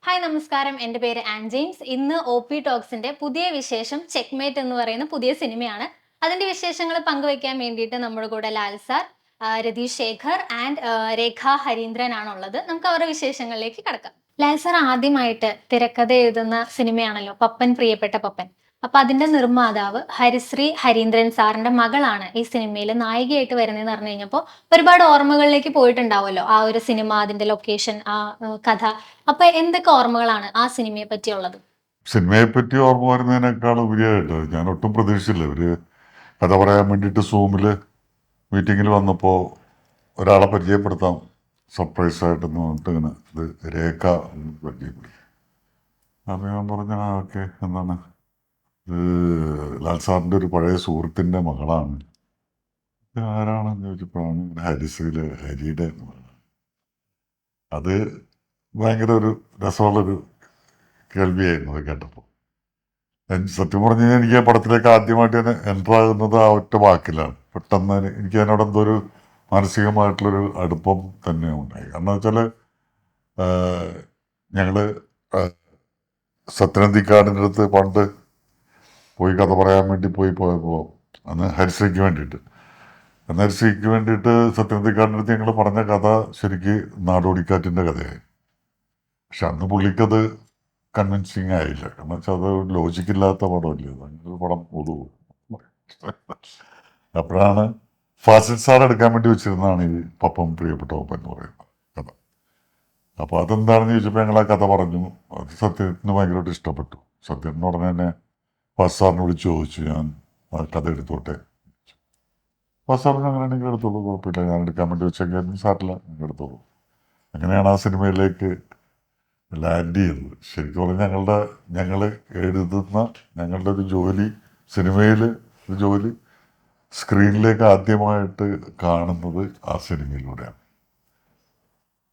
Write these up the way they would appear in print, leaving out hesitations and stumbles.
Hi നമസ്കാരം, എൻ്റെ പേര് ആൻ ജെയിംസ്. ഇന്ന് ഒ പി ടോക്സിന്റെ പുതിയ വിശേഷം ചെക്ക്മേറ്റ് എന്ന് പറയുന്ന പുതിയ സിനിമയാണ്. അതിന്റെ വിശേഷങ്ങൾ പങ്കുവയ്ക്കാൻ വേണ്ടിയിട്ട് നമ്മുടെ കൂടെ ലാൽ സാർ, രതീഷ് ശേഖർ ആൻഡ് രേഖ ഹരീന്ദ്രൻ ആണുള്ളത്. നമുക്ക് അവരുടെ വിശേഷങ്ങളിലേക്ക് കടക്കാം. ലാൽ സാർ ആദ്യമായിട്ട് തിരക്കഥ എഴുതുന്ന സിനിമയാണല്ലോ പപ്പൻ, പ്രിയപ്പെട്ട പപ്പൻ. അപ്പൊ അതിന്റെ നിർമ്മാതാവ് ഹരിശ്രീ ഹരീന്ദ്രൻ സാറിന്റെ മകളാണ് ഈ സിനിമയിൽ നായികയായിട്ട് വരുന്നതെന്ന് പറഞ്ഞു കഴിഞ്ഞപ്പോൾ ഒരുപാട് ഓർമ്മകളിലേക്ക് പോയിട്ടുണ്ടാവുമല്ലോ ആ ഒരു സിനിമ, അതിന്റെ ലൊക്കേഷൻ, ആ കഥ. അപ്പൊ എന്തൊക്കെ ഓർമ്മകളാണ് ആ സിനിമയെ പറ്റിയുള്ളത്? സിനിമയെ പറ്റി ഓർമ്മ വരുന്നതിനേക്കാൾ ഉപരിയായിട്ട് ഞാൻ ഒട്ടും പ്രതീക്ഷിച്ചില്ല. ഒരു കഥ പറയാൻ വേണ്ടിയിട്ട് സൂമിൽ മീറ്റിങ്ങിൽ വന്നപ്പോൾ ഒരാളെ പരിചയപ്പെടുത്താം സർപ്രൈസായിട്ടെന്ന് പറഞ്ഞിട്ട് ഇങ്ങനെ ഇത് രേഖ പരിചയപ്പെടുത്തി. അപ്പോൾ ഞാൻ പറഞ്ഞ ഓക്കെ എന്താണ് ഇത് ലാൽ സാറിൻ്റെ ഒരു പഴയ സുഹൃത്തിൻ്റെ മകളാണ്. ഇത് ആരാണെന്ന് ചോദിച്ചപ്പോഴാണ് ഇങ്ങനെ ഹരിശ്രീയിലെ ഹരിയുടെ മകളാണ്. അത് ഭയങ്കര ഒരു രസമുള്ളൊരു കേൾവിയായിരുന്നു അത് കേട്ടപ്പോൾ. സത്യം പറഞ്ഞു കഴിഞ്ഞാൽ എനിക്ക് ആ പടത്തിലേക്ക് ആദ്യമായിട്ട് തന്നെ എൻ്റർ ആകുന്നത് ആ ഒറ്റ വാക്കിലാണ്. പെട്ടെന്ന് എനിക്ക് അതിനോട് എന്തോ ഒരു മാനസികമായിട്ടുള്ളൊരു അടുപ്പം തന്നെ ഉണ്ടായി. കാരണം വെച്ചാൽ ഞങ്ങൾ സത്യനന്ദിക്കാടിൻ്റെ അടുത്ത് പണ്ട് പോയി കഥ പറയാൻ വേണ്ടി പോയപ്പോൾ അന്ന് ഹരിശ്രീക്ക് വേണ്ടിയിട്ട് സത്യനന്ദിക്കാടിൻ്റെ അടുത്ത് ഞങ്ങൾ പറഞ്ഞ കഥ ശരിക്ക് നാടോടിക്കാറ്റിൻ്റെ കഥയായി. പക്ഷെ അന്ന് പുള്ളിക്കത് കൺവിൻസിങ് ആയില്ല. കാരണം വെച്ചാൽ അത് ലോജിക്കില്ലാത്ത പടമല്ലേ, അങ്ങനെ പടം ഒതുവും. അപ്പോഴാണ് ഫാസിൽ സാർ എടുക്കാൻ വേണ്ടി വെച്ചിരുന്നതാണ് ഈ പപ്പം പ്രിയപ്പെട്ട പപ്പൻ എന്ന് പറയുന്ന കഥ. അപ്പോൾ അതെന്താണെന്ന് ചോദിച്ചപ്പോൾ ഞങ്ങൾ ആ കഥ പറഞ്ഞു. അത് സത്യത്തിന് ഭയങ്കരമായിട്ട് ഇഷ്ടപ്പെട്ടു. സത്യം എന്ന് പറഞ്ഞ തന്നെ ഫാസ് സാറിനെ വിളിച്ച് ചോദിച്ചു, ഞാൻ ആ കഥ എടുത്തോട്ടെ. ഫാസ് സാറിന് അങ്ങനെയാണെങ്കിൽ എടുത്തോളൂ, കുഴപ്പമില്ല, ഞാൻ എടുക്കാൻ വേണ്ടി വെച്ചെങ്കിൽ സാറില്ല, നിങ്ങൾ എടുത്തോളൂ. അങ്ങനെയാണ് ആ സിനിമയിലേക്ക് ലാൻഡ് ചെയ്തത്. ശരിക്കും പറഞ്ഞാൽ ഞങ്ങൾ എഴുതുന്ന ഞങ്ങളുടെ ഒരു ജോലി, സിനിമയിൽ ഒരു ജോലി സ്ക്രീനിലേക്ക് ആദ്യമായിട്ട് കാണുന്നത് ആ സിനിമയിലൂടെയാണ്.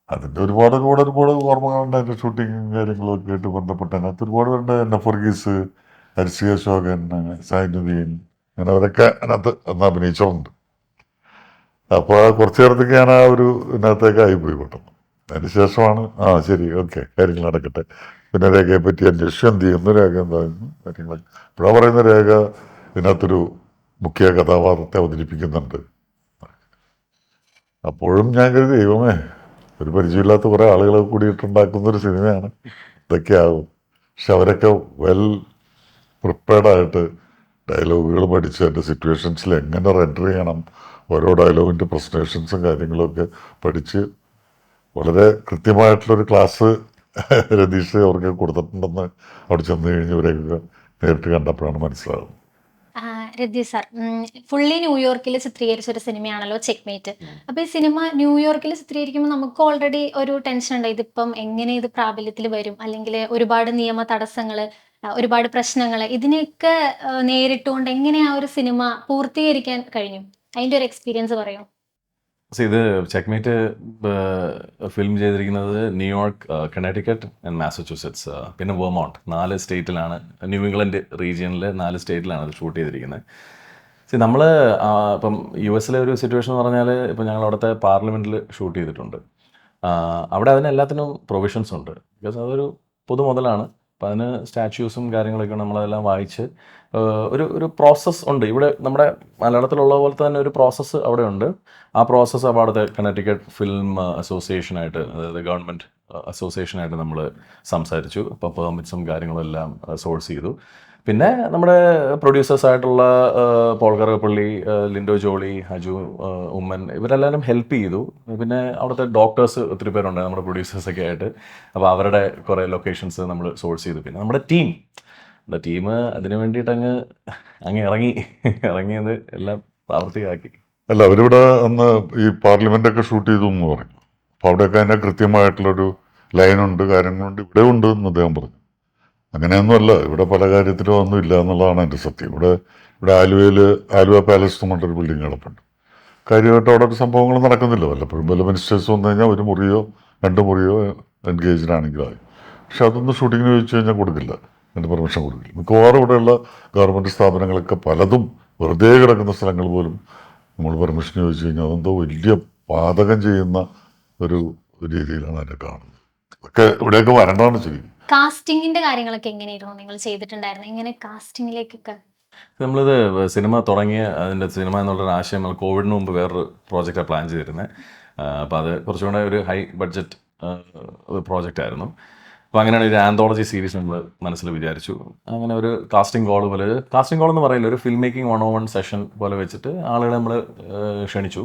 അതിൻ്റെ ഒരുപാട് ഓർമ്മകളുണ്ട്. അതിൻ്റെ ഷൂട്ടിങ്ങും കാര്യങ്ങളൊക്കെ ആയിട്ട് ബന്ധപ്പെട്ട് അതിനകത്ത് ഒരുപാട് പേരുണ്ട്. എന്നെ ഫർഗീസ്, ഹരിശ്രീ അശോകൻ, സൈനുദ്ദീൻ, അങ്ങനെ അവരൊക്കെ അതിനകത്ത് അന്ന് അഭിനയിച്ചുണ്ട്. അപ്പോൾ കുറച്ച് നേരത്തേക്ക് ഞാൻ ആ ഒരു ഇതിനകത്തേക്ക് ആയിപ്പോയി പെട്ടെന്ന്. അതിന് ശേഷമാണ് ശരി ഓക്കെ കാര്യങ്ങൾ നടക്കട്ടെ. പിന്നെ രേഖയെ പറ്റി അന്വേഷിച്ചു, എന്ത് ചെയ്യുന്നു, രേഖ എന്തായിരുന്നു കാര്യങ്ങൾ. ഇപ്പോഴാണ് പറയുന്ന രേഖ ഇതിനകത്തൊരു മുഖ്യ കഥാപാത്രത്തെ അവതരിപ്പിക്കുന്നുണ്ട്. അപ്പോഴും ഞാൻ കരുതി ദൈവമേ, ഒരു പരിചയമില്ലാത്ത കുറേ ആളുകളെ കൂടിയിട്ടുണ്ടാക്കുന്നൊരു സിനിമയാണ്, ഇതൊക്കെ ആകും. പക്ഷെ അവരൊക്കെ വെൽ പ്രിപ്പയർഡായിട്ട് ഡയലോഗുകൾ പഠിച്ച് അതിൻ്റെ സിറ്റുവേഷൻസിൽ എങ്ങനെ റെൻഡർ ചെയ്യണം, ഓരോ ഡയലോഗിൻ്റെ പ്രസൻറ്റേഷൻസും കാര്യങ്ങളൊക്കെ പഠിച്ച് വളരെ കൃത്യമായിട്ടുള്ളൊരു ക്ലാസ് രതീഷ് അവർക്ക് കൊടുത്തിട്ടുണ്ടെന്ന് അവിടെ ചെന്ന് കഴിഞ്ഞ് ഇവരെയൊക്കെ നേരിട്ട് കണ്ടപ്പോഴാണ് മനസ്സിലാകുന്നത്. രതീഷ് സാർ, ഫുള്ളി ന്യൂയോർക്കിൽ ചിത്രീകരിച്ച ഒരു സിനിമയാണല്ലോ ചെക്ക്മേറ്റ്. അപ്പൊ ഈ സിനിമ ന്യൂയോർക്കിൽ ചിത്രീകരിക്കുമ്പോൾ നമുക്ക് ഓൾറെഡി ഒരു ടെൻഷൻ ഉണ്ട്, ഇതിപ്പം എങ്ങനെ ഇത് പ്രാബല്യത്തിൽ വരും, അല്ലെങ്കിൽ ഒരുപാട് നിയമ തടസ്സങ്ങൾ, ഒരുപാട് പ്രശ്നങ്ങൾ, ഇതിനെയൊക്കെ നേരിട്ടുകൊണ്ട് എങ്ങനെ ആ ഒരു സിനിമ പൂർത്തീകരിക്കാൻ കഴിഞ്ഞു? അതിന്റെ ഒരു എക്സ്പീരിയൻസ് പറയോ? ഇത് ചെക്ക്മേറ്റ് ഫിലിം ചെയ്തിരിക്കുന്നത് ന്യൂയോർക്ക്, കണക്റ്റിക്കറ്റ് ആൻഡ് മാസച്യൂസെറ്റ്സ്, പിന്നെ വെർമോണ്ട്, 4 സ്റ്റേറ്റിലാണ്, ന്യൂ ഇംഗ്ലണ്ട് റീജിയനിൽ 4 സ്റ്റേറ്റിലാണ് അത് ഷൂട്ട് ചെയ്തിരിക്കുന്നത്. നമ്മൾ ഇപ്പം യു എസിലെ ഒരു സിറ്റുവേഷൻ എന്ന് പറഞ്ഞാൽ, ഇപ്പം ഞങ്ങൾ അവിടുത്തെ പാർലമെൻറ്റിൽ ഷൂട്ട് ചെയ്തിട്ടുണ്ട്. അവിടെ അതിന് എല്ലാത്തിനും പ്രൊവിഷൻസ് ഉണ്ട്. ബിക്കോസ് അതൊരു പൊതു മുതലാണ്. അപ്പം അതിന് സ്റ്റാച്യൂസും കാര്യങ്ങളൊക്കെ നമ്മളതെല്ലാം വായിച്ച് ഒരു പ്രോസസ്സ് ഉണ്ട്. ഇവിടെ നമ്മുടെ മലയാളത്തിലുള്ള പോലെ തന്നെ ഒരു പ്രോസസ്സ് അവിടെ ഉണ്ട്. ആ പ്രോസസ്സ് അപ്പോൾ അവിടുത്തെ കണക്റ്റിക്കറ്റ് ഫിലിം അസോസിയേഷനായിട്ട്, അതായത് ഗവൺമെൻറ് അസോസിയേഷനായിട്ട് നമ്മൾ സംസാരിച്ചു. അപ്പോൾ പെർമിറ്റ്സും കാര്യങ്ങളും എല്ലാം സോഴ്സ് ചെയ്തു. പിന്നെ നമ്മുടെ പ്രൊഡ്യൂസേഴ്സായിട്ടുള്ള പോൾ കറുകപ്പള്ളി, ലിൻഡോ ജോളി, ഹജു, ഉമ്മൻ, ഇവരെല്ലാവരും ഹെൽപ്പ് ചെയ്തു. പിന്നെ അവിടുത്തെ ഡോക്ടേഴ്സ് ഒത്തിരി പേരുണ്ട് നമ്മുടെ പ്രൊഡ്യൂസേഴ്സൊക്കെ ആയിട്ട്. അപ്പോൾ അവരുടെ കുറേ ലൊക്കേഷൻസ് നമ്മൾ സോഴ്സ് ചെയ്തു. പിന്നെ നമ്മുടെ ടീം അതിന് വേണ്ടിയിട്ട് അങ്ങ് ഇറങ്ങിയത് എല്ലാം പ്രാവർത്തികമാക്കി. അല്ല, അവരിവിടെ അന്ന് ഈ പാർലമെൻറ്റൊക്കെ ഷൂട്ട് ചെയ്തു എന്ന് പറഞ്ഞു. അപ്പോൾ അവിടെയൊക്കെ അതിൻ്റെ കൃത്യമായിട്ടുള്ളൊരു ലൈനുണ്ട്, കാര്യങ്ങളുണ്ട്. ഇവിടെ ഉണ്ട് എന്ന് അദ്ദേഹം പറഞ്ഞു. അങ്ങനെയൊന്നുമല്ല, ഇവിടെ പല കാര്യത്തിലും ഒന്നും ഇല്ല എന്നുള്ളതാണ് എൻ്റെ സത്യം. ഇവിടെ ആലുവ പാലസ് എന്ന് പറഞ്ഞൊരു ബിൽഡിംഗ് കിടപ്പുണ്ട്. കാര്യമായിട്ട് അവിടെ ഒരു സംഭവങ്ങൾ നടക്കുന്നില്ല. വല്ലപ്പോഴും വല്ല മിനിസ്റ്റേഴ്സ് വന്നു കഴിഞ്ഞാൽ 1 മുറിയോ 2 മുറിയോ എൻഗേജ്ഡ് ആണെങ്കിലായി. പക്ഷെ അതൊന്നും ഷൂട്ടിങ്ങിന് ചോദിച്ചു കഴിഞ്ഞാൽ കൊടുക്കില്ല, അതിൻ്റെ പെർമിഷൻ കൊടുക്കില്ല. മിക്കവാറും ഇവിടെയുള്ള ഗവൺമെൻറ് സ്ഥാപനങ്ങളൊക്കെ പലതും വെറുതെ കിടക്കുന്ന സ്ഥലങ്ങൾ പോലും നമ്മൾ പെർമിഷൻ ചോദിച്ചു കഴിഞ്ഞാൽ അതെന്തോ വലിയ പാതകം ചെയ്യുന്ന ഒരു രീതിയിലാണ് അതിനെ കാണുന്നത്. ഒക്കെ ഇവിടെയൊക്കെ വരേണ്ടതാണ് ശരി. കാസ്റ്റിംഗിന്റെ കാര്യങ്ങളൊക്കെ എങ്ങനെയായിരുന്നു നിങ്ങൾ ചെയ്തിട്ടുണ്ടായിരുന്നത്? ഇങ്ങനെ കാസ്റ്റിംഗിലേക്കൊക്കെ നമ്മളിത് സിനിമ തുടങ്ങിയ അതിൻ്റെ സിനിമ എന്നുള്ളൊരു ആശയം നമ്മൾ കോവിഡിന് മുമ്പ് വേറൊരു പ്രോജക്റ്റാണ് പ്ലാൻ ചെയ്തിരുന്നത്. അപ്പോൾ അത് കുറച്ചുകൂടെ ഒരു ഹൈ ബഡ്ജറ്റ് പ്രോജക്റ്റ് ആയിരുന്നു. അപ്പോൾ അങ്ങനെയാണ് ഒരു ആന്തോളജി സീരീസ് നമ്മൾ മനസ്സിൽ വിചാരിച്ചു. അങ്ങനെ ഒരു കാസ്റ്റിംഗ് കോൾ പോലെ, കാസ്റ്റിംഗ് കോൾ എന്ന് പറയില്ല, ഒരു ഫിലിം മേക്കിംഗ് 101 സെഷൻ പോലെ വെച്ചിട്ട് ആളുകളെ നമ്മൾ ക്ഷണിച്ചു.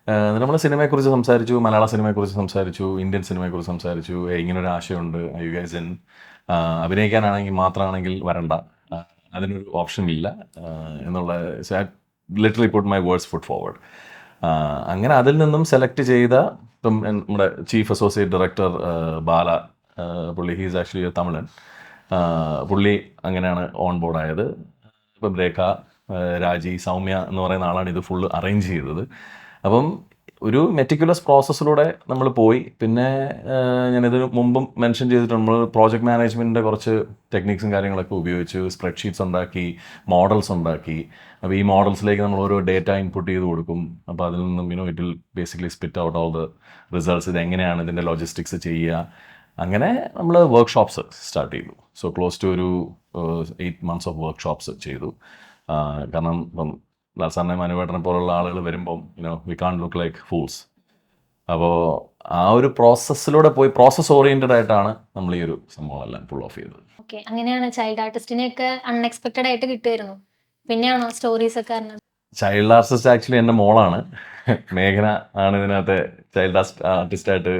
എന്നിട്ട് നമ്മൾ സിനിമയെക്കുറിച്ച് സംസാരിച്ചു, മലയാള സിനിമയെക്കുറിച്ച് സംസാരിച്ചു, ഇന്ത്യൻ സിനിമയെക്കുറിച്ച് സംസാരിച്ചു. ഇങ്ങനൊരു ആശയമുണ്ട്, യു ഗൈസ് ഇൻ അഭിനയിക്കാനാണെങ്കിൽ മാത്രമാണെങ്കിൽ വരണ്ട, അതിനൊരു ഓപ്ഷൻ ഇല്ല എന്നുള്ള literally put my words foot forward. അങ്ങനെ അതിൽ നിന്നും സെലക്ട് ചെയ്ത ഇപ്പം നമ്മുടെ ചീഫ് അസോസിയേറ്റ് ഡയറക്ടർ ബാല, പുള്ളി ഹീസ് ആക്ച്വലി തമിഴൻ, പുള്ളി അങ്ങനെയാണ് ഓൺ ബോർഡായത്. ഇപ്പം രേഖ, രാജി, സൗമ്യ എന്ന് പറയുന്ന ആളാണ് ഇത് ഫുള്ള് അറേഞ്ച് ചെയ്തത്. അപ്പം ഒരു മെറ്റിക്കുലസ് പ്രോസസ്സിലൂടെ നമ്മൾ പോയി. പിന്നെ ഞാനിതിന് മുമ്പും മെൻഷൻ ചെയ്തിട്ടുണ്ട്, നമ്മൾ പ്രോജക്റ്റ് മാനേജ്മെൻറ്റിൻ്റെ കുറച്ച് ടെക്നിക്സും കാര്യങ്ങളൊക്കെ ഉപയോഗിച്ച് സ്പ്രെഡ്ഷീറ്റ്സ് ഉണ്ടാക്കി, മോഡൽസ് ഉണ്ടാക്കി. അപ്പോൾ ഈ മോഡൽസിലേക്ക് നമ്മൾ ഓരോ ഡേറ്റ ഇൻപുട്ട് ചെയ്ത് കൊടുക്കും. അപ്പോൾ അതിൽ നിന്നും it will basically spit out all the results. ഇത് എങ്ങനെയാണ് ഇതിൻ്റെ ലോജിസ്റ്റിക്സ് ചെയ്യുക. അങ്ങനെ നമ്മൾ വർക്ക്ഷോപ്സ് സ്റ്റാർട്ട് ചെയ്തു. സോ ക്ലോസ് ടു ഒരു 8 months ഓഫ് വർക്ക്ഷോപ്സ് ചെയ്തു. കാരണം ഇപ്പം ലാൽസാറിനെ, മനുവേട്ടനെ പോലുള്ള ആളുകൾ വരുമ്പം വി കാൺ ലുക്ക് ലൈക്ക് ഫൂൾസ്. അപ്പോൾ ആ ഒരു പ്രോസസ്സിലൂടെ പോയി, പ്രോസസ് ഓറിയൻറ്റഡ് ആയിട്ടാണ് നമ്മൾ ഈ ഒരു സംഭവങ്ങളെല്ലാം പുൾ ഓഫ് ചെയ്തത്. ഓക്കെ, അങ്ങനെയാണ് ചൈൽഡ് ആർട്ടിസ്റ്റിനെയൊക്കെ അൺഎക്സ്പെക്റ്റഡ് ആയിട്ട് കിട്ടുമായിരുന്നു. പിന്നെയാണോ സ്റ്റോറീസ് ഒക്കെ അറിഞ്ഞത്? ചൈൽഡ് ആർട്ടിസ്റ്റ് ആക്ച്വലി എൻ്റെ മോളാണ്. മേഘന ആണ് ഇതിനകത്തെ ചൈൽഡ് ആർട്ടിസ്റ്റായിട്ട്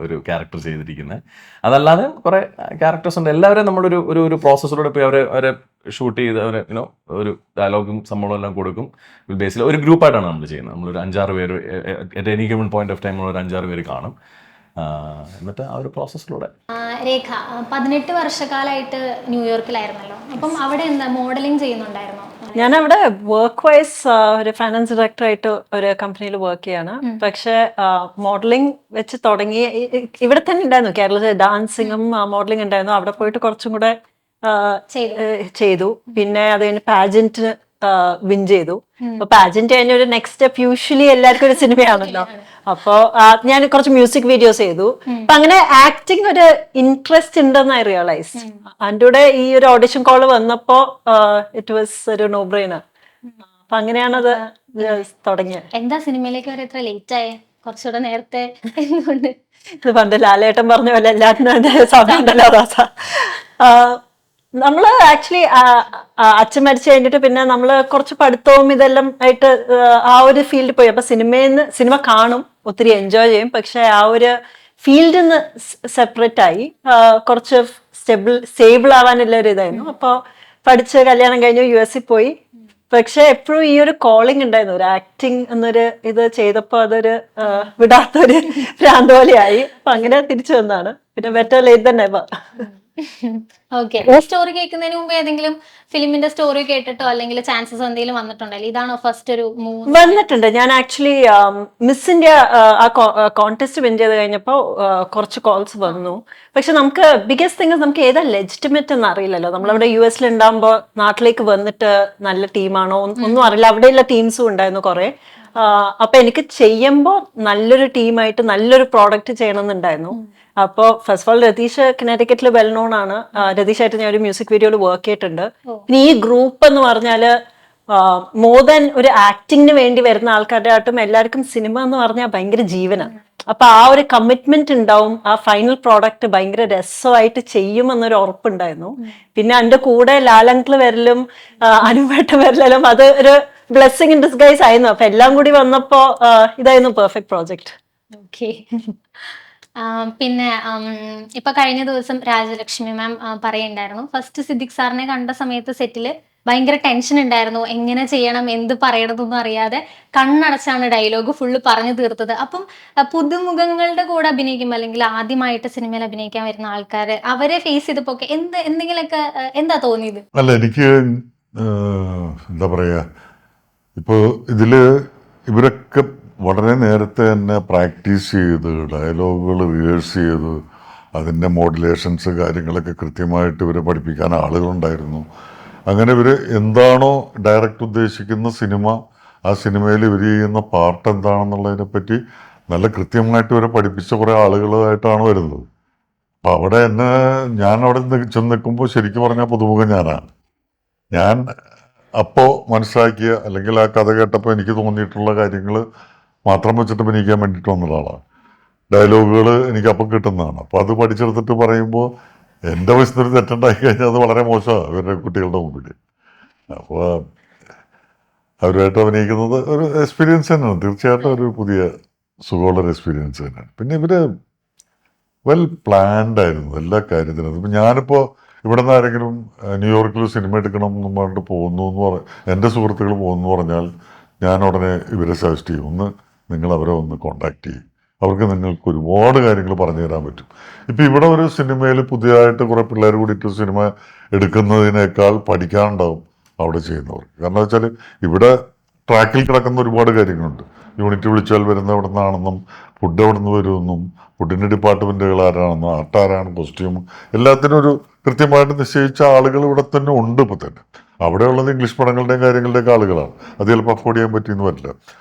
ഒരു ക്യാരക്ടർ ചെയ്തിരിക്കുന്നത്. അതല്ലാതെ കുറേ ക്യാരക്ടേഴ്സ് ഉണ്ട്. എല്ലാവരും നമ്മളൊരു ഒരു ഒരു പ്രോസസ്സിലൂടെ പോയി അവരെ ഷൂട്ട് ചെയ്ത് അവരെ ഒരു ഡയലോഗും സംഭവം എല്ലാം കൊടുക്കും. ബേസിൽ ഒരു ഗ്രൂപ്പായിട്ടാണ് നമ്മൾ ചെയ്യുന്നത്. നമ്മളൊരു 5-6 പേര് at any given point of time നമ്മളൊരു 5-6 പേര് കാണും. എന്നിട്ട് ആ ഒരു പ്രോസസ്സിലൂടെ. രേഖ 18 വർഷക്കാലമായിട്ട് ന്യൂയോർക്കിലായിരുന്നല്ലോ. അപ്പം അവിടെ എന്താ മോഡലിംഗ് ചെയ്യുന്നുണ്ടായിരുന്നോ? ഞാൻ അവിടെ വർക്ക് വൈസ് ഒരു ഫൈനാൻസ് ഡയറക്ടറായിട്ട് ഒരു കമ്പനിയിൽ വർക്ക് ചെയ്യാണ്. പക്ഷെ മോഡലിംഗ് വെച്ച് തുടങ്ങി ഇവിടെ തന്നെ ഉണ്ടായിരുന്നു, കേരളത്തിൽ ഡാൻസിങ്ങും മോഡലിംഗ് ഉണ്ടായിരുന്നു. അവിടെ പോയിട്ട് കുറച്ചും കൂടെ ചെയ്തു. പിന്നെ അത് കഴിഞ്ഞ് പാജന്റിന് വിൻ ചെയ്തു. അപ്പൊ പാജന്റ് കഴിഞ്ഞ ഒരു നെക്സ്റ്റ് സ്റ്റെപ്പ് യൂഷ്വലി എല്ലാവർക്കും ഒരു സിനിമയാണല്ലോ. അപ്പോ ഞാൻ കുറച്ച് മ്യൂസിക് വീഡിയോസ് ചെയ്തു. അപ്പൊ അങ്ങനെ ആക്ടിങ് ഒരു ഇൻട്രസ്റ്റ് ഉണ്ടെന്ന് ഐ റിയലൈസ്. അതിൻ്റെ കൂടെ ഈ ഒരു ഓഡിഷൻ കോള് വന്നപ്പോ ഇറ്റ് വാസ് ഒരു നോ ബ്രെയിനർ. അപ്പൊ അങ്ങനെയാണ് അത് തുടങ്ങിയത്. എന്താ സിനിമയിലേക്ക് വരെ എത്ര ലേറ്റ് ആയേ? കുറച്ചുകൂടെ നേരത്തെ എന്തുകൊണ്ട്? ഇത് പണ്ട് ലാലേട്ടൻ പറഞ്ഞ പോലെ എല്ലാത്തിനും സമയം ഉണ്ടല്ലോ. നമ്മള് ആക്ച്വലി അച്ഛൻ മരിച്ചു കഴിഞ്ഞിട്ട് പിന്നെ നമ്മള് കുറച്ച് പഠിത്തവും ഇതെല്ലാം ആയിട്ട് ആ ഒരു ഫീൽഡിൽ പോയി. അപ്പൊ സിനിമ കാണും, ഒത്തിരി എൻജോയ് ചെയ്യും. പക്ഷെ ആ ഒരു ഫീൽഡിൽ നിന്ന് സെപ്പറേറ്റ് ആയി കുറച്ച് സ്റ്റേബിൾ ആവാനുള്ള ഒരു ഇതായിരുന്നു. അപ്പോൾ പഠിച്ച് കല്യാണം കഴിഞ്ഞു, US പോയി. പക്ഷെ എപ്പോഴും ഈ ഒരു കോളിംഗ് ഉണ്ടായിരുന്നു, ഒരു ആക്ടിങ് എന്നൊരു ഇത് ചെയ്തപ്പോൾ അതൊരു വിടാത്തൊരു ഭ്രാന്ത് പോലെയായി. അപ്പൊ അങ്ങനെ തിരിച്ചു വന്നാണ്. പിന്നെ better late than never. Okay, story കേൾക്കുന്നതിന് മുമ്പ് ഏതെങ്കിലും ഫിലിമിന്റെ സ്റ്റോറി കേട്ടിട്ടോ അല്ലെങ്കിൽ ചാൻസസ് എന്തെങ്കിലും വന്നിട്ടുണ്ടല്ലോ? ഇതാണോ ഫസ്റ്റ് ഒരു മൂവ്? വന്നിട്ടുണ്ട്. ഞാൻ ആക്ച്വലി മിസ് ഇന്ത്യ ആ കോntest വിൻ ചെയ്ത് കഴിഞ്ഞപ്പോൾ കുറച്ച് കോൾസ് വന്നു. പക്ഷെ നമുക്ക് ബിഗസ്റ്റ് തിങ് നമുക്ക് ഏതാ ലെജിറ്റിമേറ്റ് എന്ന് അറിയില്ലല്ലോ. നമ്മളവിടെ US ഉണ്ടാകുമ്പോൾ നാട്ടിലേക്ക് വന്നിട്ട് നല്ല ടീമാണോ ഒന്നും അറിയില്ല. അവിടെയുള്ള ടീംസും ഉണ്ടായിരുന്നു കുറെ. അപ്പൊ എനിക്ക് ചെയ്യുമ്പോൾ നല്ലൊരു ടീമായിട്ട് നല്ലൊരു പ്രോഡക്റ്റ് ചെയ്യണമെന്നുണ്ടായിരുന്നു. അപ്പോൾ ഫസ്റ്റ് ഓഫ് ഓൾ രതീഷ് കനേഡിക്കറ്റിൽ വെൽ നോൺ ആണ്. രതീഷായിട്ട് ഞാൻ ഒരു മ്യൂസിക് വീഡിയോയിൽ വർക്ക് ചെയ്തിട്ടുണ്ട്. പിന്നെ ഈ ഗ്രൂപ്പ് എന്ന് പറഞ്ഞാല് മോർ ദാൻ ഒരു ആക്ടിങ്ങിന് വേണ്ടി വരുന്ന ആൾക്കാരുടെ ആയിട്ടും എല്ലാവർക്കും സിനിമ എന്ന് പറഞ്ഞാൽ ഭയങ്കര ജീവനാണ്. അപ്പൊ ആ ഒരു കമ്മിറ്റ്മെന്റ് ഉണ്ടാവും. ആ ഫൈനൽ പ്രോഡക്റ്റ് ഭയങ്കര രസമായിട്ട് ചെയ്യുമെന്നൊരു ഉറപ്പുണ്ടായിരുന്നു. പിന്നെ എൻ്റെ കൂടെ ലാലങ്കിള് വരലും അനുവേട്ട വരലും അത് ഒരു ബ്ലെസ്സിങ് ഇൻ ഡിസ്ഗൈസ് ആയിരുന്നു. അപ്പൊ എല്ലാം കൂടി വന്നപ്പോ ഇതായിരുന്നു പെർഫെക്റ്റ് പ്രോജക്റ്റ്. ഓക്കെ, പിന്നെ ഇപ്പൊ കഴിഞ്ഞ ദിവസം രാജലക്ഷ്മി മാം പറയുണ്ടായിരുന്നു, ഫസ്റ്റ് സിദ്ദിഖ് സാറിനെ കണ്ട സമയത്ത് സെറ്റില് ഭയങ്കര ടെൻഷൻ ഉണ്ടായിരുന്നു, എങ്ങനെ ചെയ്യണം എന്ത് പറയണമെന്നൊന്നും അറിയാതെ കണ്ണടച്ചാണ് ഡയലോഗ് ഫുള്ള് പറഞ്ഞു തീർത്തത്. അപ്പം പുതുമുഖങ്ങളുടെ കൂടെ അഭിനയിക്കുമ്പോൾ അല്ലെങ്കിൽ ആദ്യമായിട്ട് സിനിമയിൽ അഭിനയിക്കാൻ വരുന്ന ആൾക്കാര് അവരെ ഫേസ് ചെയ്തപ്പോ എന്തെങ്കിലുമൊക്കെ എന്താ തോന്നിയത്? അല്ല, എനിക്ക് എന്താ പറയാ, ഇപ്പൊ ഇതില് ഇവരൊക്കെ വളരെ നേരത്തെ തന്നെ പ്രാക്ടീസ് ചെയ്ത് ഡയലോഗുകൾ റിഹേഴ്സ് ചെയ്ത് അതിൻ്റെ മോഡുലേഷൻസ് കാര്യങ്ങളൊക്കെ കൃത്യമായിട്ട് ഇവരെ പഠിപ്പിക്കാൻ ആളുകളുണ്ടായിരുന്നു. അങ്ങനെ ഇവർ എന്താണോ ഡയറക്റ്റ് ഉദ്ദേശിക്കുന്ന സിനിമ, ആ സിനിമയിൽ ഇവർ ചെയ്യുന്ന പാർട്ട് എന്താണെന്നുള്ളതിനെ പറ്റി നല്ല കൃത്യമായിട്ട് ഇവരെ പഠിപ്പിച്ച കുറേ ആളുകളായിട്ടാണ് വരുന്നത്. അപ്പം അവിടെ ഞാൻ അവിടെ ചെന്ന് നിൽക്കുമ്പോൾ ശരിക്കും പറഞ്ഞാൽ പുതുമുഖം ഞാനാണ്. ഞാൻ അപ്പോൾ മനസ്സിലാക്കിയ അല്ലെങ്കിൽ ആ കഥ കേട്ടപ്പോൾ എനിക്ക് തോന്നിയിട്ടുള്ള കാര്യങ്ങൾ മാത്രം വെച്ചിട്ട് അഭിനയിക്കാൻ വേണ്ടിയിട്ട് വന്ന ഒരാളാണ്. ഡയലോഗുകൾ എനിക്കപ്പം കിട്ടുന്നതാണ്. അപ്പോൾ അത് പഠിച്ചെടുത്തിട്ട് പറയുമ്പോൾ എൻ്റെ വയസ്സിനൊരു തെറ്റുണ്ടായി കഴിഞ്ഞാൽ അത് വളരെ മോശമാണ് ഇവരുടെ കുട്ടികളുടെ മുമ്പിൽ. അപ്പോൾ അവരുമായിട്ട് അഭിനയിക്കുന്നത് ഒരു എക്സ്പീരിയൻസ് തന്നെയാണ്, തീർച്ചയായിട്ടും ഒരു പുതിയ സുഖമുള്ളൊരു എക്സ്പീരിയൻസ് തന്നെയാണ്. പിന്നെ ഇവർ വെൽ പ്ലാൻഡ് ആയിരുന്നു എല്ലാ കാര്യത്തിനും. ഇപ്പം ഞാനിപ്പോൾ ഇവിടെ നിന്ന് ആരെങ്കിലും ന്യൂയോർക്കിൽ സിനിമ എടുക്കണം എന്ന് പറഞ്ഞിട്ട് പോകുന്നു എന്ന് എൻ്റെ സുഹൃത്തുക്കൾ പോകുന്നു പറഞ്ഞാൽ ഞാൻ ഉടനെ ഇവരെ സജസ്റ്റ് ചെയ്യും, നിങ്ങൾ അവരെ ഒന്ന് കോണ്ടാക്ട് ചെയ്യും, അവർക്ക് നിങ്ങൾക്ക് ഒരുപാട് കാര്യങ്ങൾ പറഞ്ഞു തരാൻ പറ്റും. ഇപ്പം ഇവിടെ ഒരു സിനിമയിൽ പുതിയതായിട്ട് കുറേ പിള്ളേർ കൂടിയിട്ട് സിനിമ എടുക്കുന്നതിനേക്കാൾ പഠിക്കാനുണ്ടാവും അവിടെ ചെയ്യുന്നവർക്ക്. കാരണം വെച്ചാൽ ഇവിടെ ട്രാക്കിൽ കിടക്കുന്ന ഒരുപാട് കാര്യങ്ങളുണ്ട്. യൂണിറ്റ് വിളിച്ചാൽ വരുന്ന എവിടെ നിന്നാണെന്നും ഫുഡ് എവിടെ നിന്ന് വരുമെന്നും ഫുഡിൻ്റെ ഡിപ്പാർട്ട്മെൻറ്റുകൾ ആരാണെന്നും ആർട്ടാരാണ് കോസ്റ്റ്യൂം എല്ലാത്തിനും ഒരു കൃത്യമായിട്ട് നിശ്ചയിച്ച ആളുകൾ ഇവിടെ തന്നെ ഉണ്ട്. ഇപ്പോൾ തന്നെ അവിടെയുള്ളത് ഇംഗ്ലീഷ് പടങ്ങളുടെയും കാര്യങ്ങളുടെയൊക്കെ ആളുകളാണ്. അത് ചിലപ്പോൾ അഫോർഡ് ചെയ്യാൻ പറ്റിയെന്ന് വരില്ല.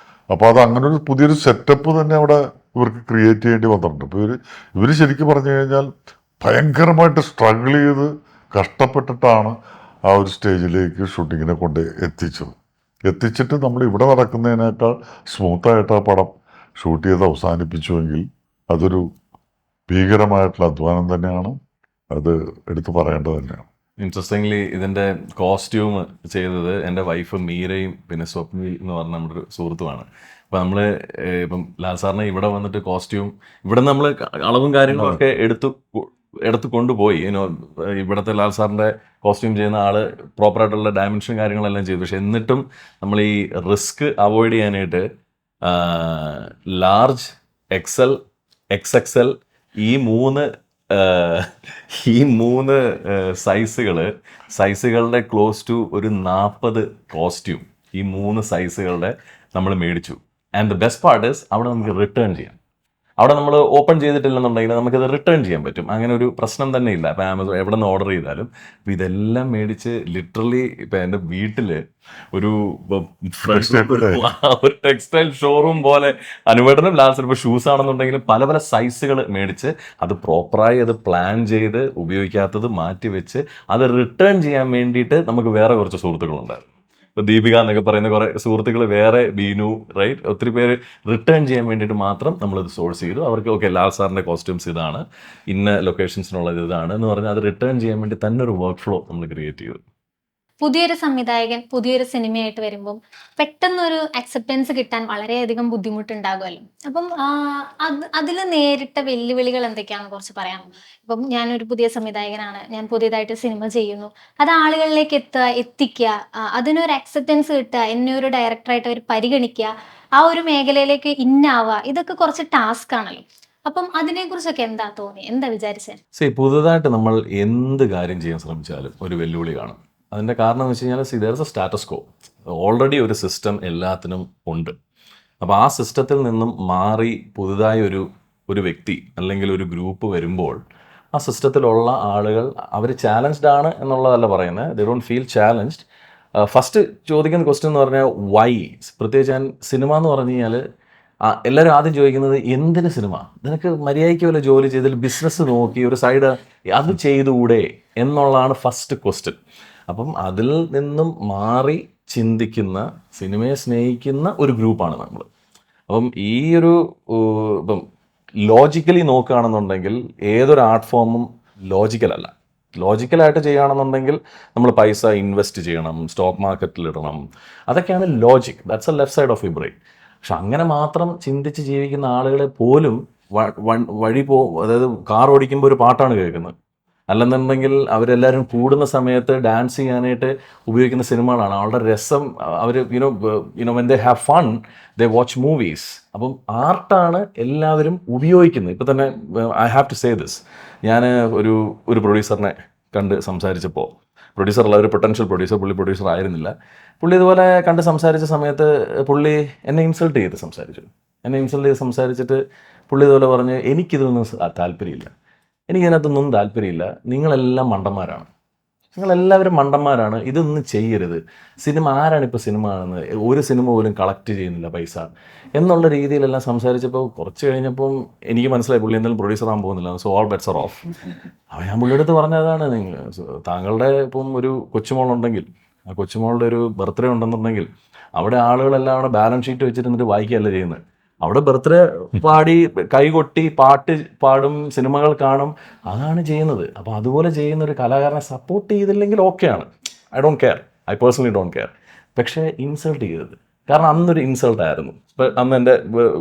അപ്പോൾ അത് അങ്ങനെ ഒരു പുതിയൊരു സെറ്റപ്പ് തന്നെ അവിടെ ഇവർക്ക് ക്രിയേറ്റ് ചെയ്യേണ്ടി വന്നിട്ടുണ്ട്. അപ്പോൾ ഇവർ ശരിക്കും പറഞ്ഞു കഴിഞ്ഞാൽ ഭയങ്കരമായിട്ട് സ്ട്രഗിൾ ചെയ്ത് കഷ്ടപ്പെട്ടിട്ടാണ് ആ ഒരു സ്റ്റേജിലേക്ക് ഷൂട്ടിങ്ങിനെ കൊണ്ട് എത്തിച്ചിട്ട് നമ്മൾ ഇവിടെ നടക്കുന്നതിനേക്കാൾ സ്മൂത്തായിട്ട് ആ പടം ഷൂട്ട് ചെയ്ത് അവസാനിപ്പിച്ചുവെങ്കിൽ അതൊരു ഭീകരമായിട്ടുള്ള അധ്വാനം തന്നെയാണ്. അത് എടുത്തു പറയേണ്ടത് തന്നെയാണ്. ഇൻട്രസ്റ്റിംഗ്ലി ഇതിൻ്റെ കോസ്റ്റ്യൂം ചെയ്തത് എൻ്റെ വൈഫ് മീരയും പിന്നെ സ്വപ്നി എന്ന് പറഞ്ഞ നമ്മുടെ ഒരു സുഹൃത്തുമാണ്. അപ്പോൾ നമ്മൾ ഇപ്പം ലാൽ സാറിനെ ഇവിടെ വന്നിട്ട് കോസ്റ്റ്യൂം ഇവിടെ നമ്മൾ അളവും കാര്യങ്ങളൊക്കെ എടുത്ത് കൊണ്ടുപോയി. ഇവിടുത്തെ ലാൽ സാറിൻ്റെ കോസ്റ്റ്യൂം ചെയ്യുന്ന ആള് പ്രോപ്പറായിട്ടുള്ള ഡയമെൻഷൻ കാര്യങ്ങളെല്ലാം ചെയ്തു. പക്ഷെ എന്നിട്ടും നമ്മൾ ഈ റിസ്ക് അവോയ്ഡ് ചെയ്യാനായിട്ട് ലാർജ്, എക്സൽ, XXL ഈ മൂന്ന് സൈസുകളുടെ ക്ലോസ് ടു ഒരു 40 കോസ്റ്റ്യൂം ഈ 3 സൈസുകളുടെ നമ്മൾ മേടിച്ചു. And the best part is അവിടെ നമുക്ക് റിട്ടേൺ ചെയ്യാം. അവിടെ നമ്മൾ ഓപ്പൺ ചെയ്തിട്ടില്ലെന്നുണ്ടെങ്കിൽ നമുക്കത് റിട്ടേൺ ചെയ്യാൻ പറ്റും. അങ്ങനെ ഒരു പ്രശ്നം തന്നെ ഇല്ല. അപ്പോൾ ആമസോൺ എവിടെ നിന്ന് ഓർഡർ ചെയ്താലും. അപ്പോൾ ഇതെല്ലാം മേടിച്ച് ലിറ്ററലി ഇപ്പം എൻ്റെ വീട്ടിൽ ഒരു ടെക്സ്റ്റൈൽ ഷോറൂം പോലെ അനുവേട്ടനും ലാസ്റ്റ് ഇപ്പോൾ ഷൂസ് ആണെന്നുണ്ടെങ്കിലും പല പല സൈസുകൾ മേടിച്ച് അത് പ്രോപ്പറായി അത് പ്ലാൻ ചെയ്ത് ഉപയോഗിക്കാത്തത് മാറ്റി വെച്ച് അത് റിട്ടേൺ ചെയ്യാൻ വേണ്ടിയിട്ട് നമുക്ക് വേറെ കുറച്ച് സുഹൃത്തുക്കളുണ്ടായിരുന്നു. ഇപ്പോൾ ദീപിക എന്നൊക്കെ പറയുന്ന കുറേ സുഹൃത്തുക്കൾ വേറെ, ബീനു, റൈറ്റ്, ഒത്തിരി പേര് റിട്ടേൺ ചെയ്യാൻ വേണ്ടിയിട്ട് മാത്രം നമ്മളിത് സോഴ്സ് ചെയ്തു. അവർക്ക് ഓക്കെ ലാൽ സാറിൻ്റെ കോസ്റ്റ്യൂംസ് ഇതാണ്, ഇന്ന ലൊക്കേഷൻസിനുള്ളത് ഇതാണ് എന്ന് പറഞ്ഞാൽ അത് റിട്ടേൺ ചെയ്യാൻ വേണ്ടി തന്നെ ഒരു വർക്ക് ഫ്ലോ നമ്മൾ ക്രിയേറ്റ് ചെയ്തു. പുതിയൊരു സംവിധായകൻ പുതിയൊരു സിനിമയായിട്ട് വരുമ്പം പെട്ടെന്നൊരു അക്സെപ്റ്റൻസ് കിട്ടാൻ വളരെയധികം ബുദ്ധിമുട്ടുണ്ടാകുമല്ലോ. അപ്പം അതിൽ നേരിട്ട വെല്ലുവിളികൾ എന്തൊക്കെയാണെന്ന് കുറച്ച് പറയാമോ? ഇപ്പം ഞാനൊരു പുതിയ സംവിധായകനാണ്, ഞാൻ പുതിയതായിട്ട് സിനിമ ചെയ്യുന്നു, അത് ആളുകളിലേക്ക് എത്തിക്കുക, അതിനൊരു അക്സെപ്റ്റൻസ് കിട്ടുക, എന്നെ ഒരു ഡയറക്ടറായിട്ട് അവർ പരിഗണിക്കുക, ആ ഒരു മേഖലയിലേക്ക് ഇന്നാവുക, ഇതൊക്കെ കുറച്ച് ടാസ്ക് ആണല്ലോ. അപ്പം അതിനെക്കുറിച്ചൊക്കെ എന്താ തോന്നി, എന്താ വിചാരിച്ചത്? പുതുതായിട്ട് നമ്മൾ എന്ത് കാര്യം ചെയ്യാൻ ശ്രമിച്ചാലും ഒരു വെല്ലുവിളി കാണും. അതിൻ്റെ കാരണം എന്ന് വെച്ച് കഴിഞ്ഞാൽ there is a status quo. Already ഒരു സിസ്റ്റം എല്ലാത്തിനും ഉണ്ട്. അപ്പോൾ ആ സിസ്റ്റത്തിൽ നിന്നും മാറി പുതുതായി ഒരു വ്യക്തി അല്ലെങ്കിൽ ഒരു ഗ്രൂപ്പ് വരുമ്പോൾ ആ സിസ്റ്റത്തിലുള്ള ആളുകൾ അവർ ചാലഞ്ച്ഡ് ആണ് എന്നുള്ളതല്ല പറയുന്നത്. They don't feel challenged. First ചോദിക്കുന്ന ക്വസ്റ്റ്യൻ എന്ന് പറഞ്ഞാൽ വൈ. പ്രത്യേകിച്ച് ഞാൻ സിനിമ എന്ന് പറഞ്ഞു കഴിഞ്ഞാൽ എല്ലാവരും ആദ്യം ചോദിക്കുന്നത് എന്തിന് സിനിമ, നിനക്ക് മര്യാദയ്ക്ക് വല്ല ജോലി ചെയ്തിൽ ബിസിനസ് നോക്കി ഒരു സൈഡ് അത് ചെയ്തുകൂടെ എന്നുള്ളതാണ് ഫസ്റ്റ് ക്വസ്റ്റ്യൻ. അപ്പം അതിൽ നിന്നും മാറി ചിന്തിക്കുന്ന, സിനിമയെ സ്നേഹിക്കുന്ന ഒരു ഗ്രൂപ്പാണ് നമ്മൾ. അപ്പം ഈ ഒരു ഇപ്പം ലോജിക്കലി നോക്കുകയാണെന്നുണ്ടെങ്കിൽ ഏതൊരു ആർട്ട് ഫോമും ലോജിക്കലല്ല. ലോജിക്കലായിട്ട് ചെയ്യുകയാണെന്നുണ്ടെങ്കിൽ നമ്മൾ പൈസ ഇൻവെസ്റ്റ് ചെയ്യണം, സ്റ്റോക്ക് മാർക്കറ്റിൽ ഇടണം, അതൊക്കെയാണ് logic. That's A left side of your brain. പക്ഷെ അങ്ങനെ മാത്രം ചിന്തിച്ച് ജീവിക്കുന്ന ആളുകളെ പോലും അതായത് കാർ ഓടിക്കുമ്പോൾ ഒരു പാട്ടാണ് കേൾക്കുന്നത്, അല്ലെന്നുണ്ടെങ്കിൽ അവരെല്ലാവരും കൂടുന്ന സമയത്ത് ഡാൻസ് ചെയ്യാനായിട്ട് ഉപയോഗിക്കുന്ന സിനിമകളാണ്. അവളുടെ രസം അവർ when they have fun they watch movies. അപ്പം ആർട്ടാണ് എല്ലാവരും ഉപയോഗിക്കുന്നത്. ഇപ്പം തന്നെ I have to say this. ഞാൻ ഒരു പ്രൊഡ്യൂസറിനെ കണ്ട് സംസാരിച്ചപ്പോൾ, പ്രൊഡ്യൂസറുള്ള ഒരു പൊട്ടൻഷ്യൽ പ്രൊഡ്യൂസർ, പുള്ളി പ്രൊഡ്യൂസർ ആയിരുന്നില്ല. പുള്ളി ഇതുപോലെ കണ്ട് സംസാരിച്ച സമയത്ത് പുള്ളി എന്നെ ഇൻസൾട്ട് ചെയ്ത് സംസാരിച്ചിട്ട് പുള്ളി ഇതുപോലെ പറഞ്ഞ് എനിക്കിതൊന്നും താല്പര്യമില്ല, എനിക്കതിനകത്തൊന്നും താല്പര്യമില്ല, നിങ്ങളെല്ലാം മണ്ടന്മാരാണ്, നിങ്ങളെല്ലാവരും മണ്ടന്മാരാണ്, ഇതൊന്നും ചെയ്യരുത്, സിനിമ ആരാണ് ഇപ്പോൾ സിനിമ കാണുന്നത്, ഒരു സിനിമ പോലും കളക്ട് ചെയ്യുന്നില്ല പൈസ എന്നുള്ള രീതിയിലെല്ലാം സംസാരിച്ചപ്പോൾ കുറച്ച് കഴിഞ്ഞപ്പം എനിക്ക് മനസ്സിലായി പുള്ളി എന്തായാലും പ്രൊഡ്യൂസർ ആകാൻ പോകുന്നില്ല, so all bets are off. അപ്പോൾ ഞാൻ പുള്ളിയുടെ അടുത്ത് പറഞ്ഞതാണ്, താങ്കളുടെ ഇപ്പം ഒരു കൊച്ചുമോളുണ്ടെങ്കിൽ ആ കൊച്ചുമോളുടെ ഒരു ബർത്ത്ഡേ ഉണ്ടെന്നുണ്ടെങ്കിൽ അവിടെ ആളുകളെല്ലാം അവിടെ ബാലൻസ് ഷീറ്റ് വെച്ചിരുന്നിട്ട് വായിക്കുകയല്ല ചെയ്യുന്നത്. അവിടെ ബർത്ത്ഡേ പാടി കൈകൊട്ടി പാട്ട് പാടും, സിനിമകൾ കാണും, അതാണ് ചെയ്യുന്നത്. അപ്പോൾ അതുപോലെ ചെയ്യുന്ന ഒരു കലാകാരനെ സപ്പോർട്ട് ചെയ്തില്ലെങ്കിൽ ഓക്കെയാണ്, I don't care, I personally don't care. പക്ഷേ ഇൻസൾട്ട് ചെയ്തത്, കാരണം അന്നൊരു ഇൻസൾട്ടായിരുന്നു. ഇപ്പം അന്ന് എൻ്റെ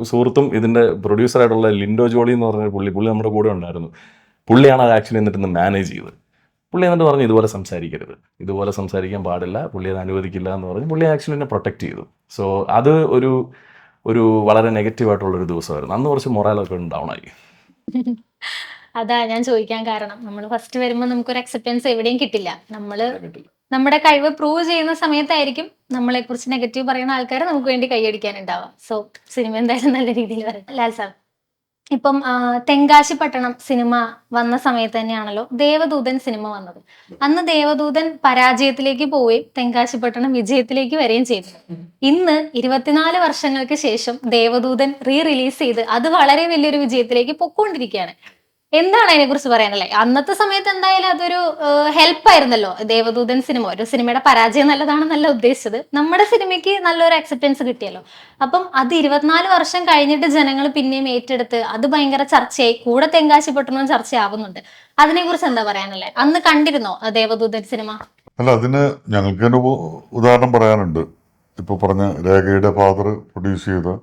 സുഹൃത്തും ഇതിൻ്റെ പ്രൊഡ്യൂസറായിട്ടുള്ള ലിൻഡോ ജോളി എന്ന് പറഞ്ഞ പുള്ളി നമ്മുടെ കൂടെ ഉണ്ടായിരുന്നു. പുള്ളിയാണ് അത് ആക്ച്വലി എന്നിട്ട് മാനേജ് ചെയ്തത്. പുള്ളി എന്നിട്ട് പറഞ്ഞു ഇതുപോലെ സംസാരിക്കരുത്, ഇതുപോലെ സംസാരിക്കാൻ പാടില്ല, പുള്ളി അത് അനുവദിക്കില്ല എന്ന് പറഞ്ഞ് പുള്ളി ആക്ച്വലി എന്നെ പ്രൊട്ടക്റ്റ് ചെയ്തു. സോ അത് ഒരു വളരെ നെഗറ്റീവായിട്ടുള്ളൊരു ദിവസമായിരുന്നു. അന്ന് കുറച്ച് മൊറാലൊക്കെ ഡൗൺ ആയി. അതാ ഞാൻ ചോദിക്കാൻ കാരണം, നമ്മൾ ഫസ്റ്റ് വരുമ്പോൾ നമുക്കൊരു അക്സെപ്റ്റൻസ് എവിടെയും കിട്ടില്ല. നമ്മുടെ കഴിവ് പ്രൂവ് ചെയ്യുന്ന സമയത്തായിരിക്കും നമ്മളെ കുറിച്ച് നെഗറ്റീവ് പറയുന്ന ആൾക്കാർ നമുക്ക് വേണ്ടി കൈയടിക്കാനുണ്ടാവുക. സോ സിനിമ എന്തായാലും നല്ല രീതിയിൽ വരും. ലാൽ സാർ, ഇപ്പം തെങ്കാശി പട്ടണം സിനിമ വന്ന സമയത്ത് തന്നെയാണല്ലോ ദേവദൂതൻ സിനിമ വന്നത്. അന്ന് ദേവദൂതൻ പരാജയത്തിലേക്ക് പോവുകയും തെങ്കാശി പട്ടണം വിജയത്തിലേക്ക് വരികയും ചെയ്തു. ഇന്ന് 24 വർഷങ്ങൾക്ക് ശേഷം ദേവദൂതൻ റിലീസ് ചെയ്ത് അത് വളരെ വലിയൊരു വിജയത്തിലേക്ക് പൊക്കോണ്ടിരിക്കുകയാണ്. എന്താണ് അതിനെ കുറിച്ച് പറയാനുള്ളത്? അന്നത്തെ സമയത്ത് എന്തായാലും അതൊരു ഹെൽപ്പായിരുന്നല്ലോ ദേവദൂതൻ സിനിമ. ഒരു സിനിമയുടെ പരാജയം നല്ലതാണെന്നല്ല ഉദ്ദേശിച്ചത്, നമ്മുടെ സിനിമയ്ക്ക് നല്ലൊരു അക്സെപ്റ്റൻസ് കിട്ടിയല്ലോ. അപ്പം അത് 24 വർഷം കഴിഞ്ഞിട്ട് ജനങ്ങൾ പിന്നെയും ഏറ്റെടുത്ത് അത് ഭയങ്കര ചർച്ചയായി, കൂടെ തെങ്കാശി പട്ടണവും ചർച്ചയാവുന്നുണ്ട്. അതിനെ കുറിച്ച് എന്താ പറയാനുള്ളത്? അന്ന് കണ്ടിരുന്നോ ദേവദൂതൻ സിനിമ? അല്ല, അതിന് ഞങ്ങൾക്ക് തന്നെ ഉദാഹരണം പറയാനുണ്ട്. ഇപ്പോൾ പറഞ്ഞ രേഖയുടെ ഫാദർ പ്രൊഡ്യൂസ് ചെയ്ത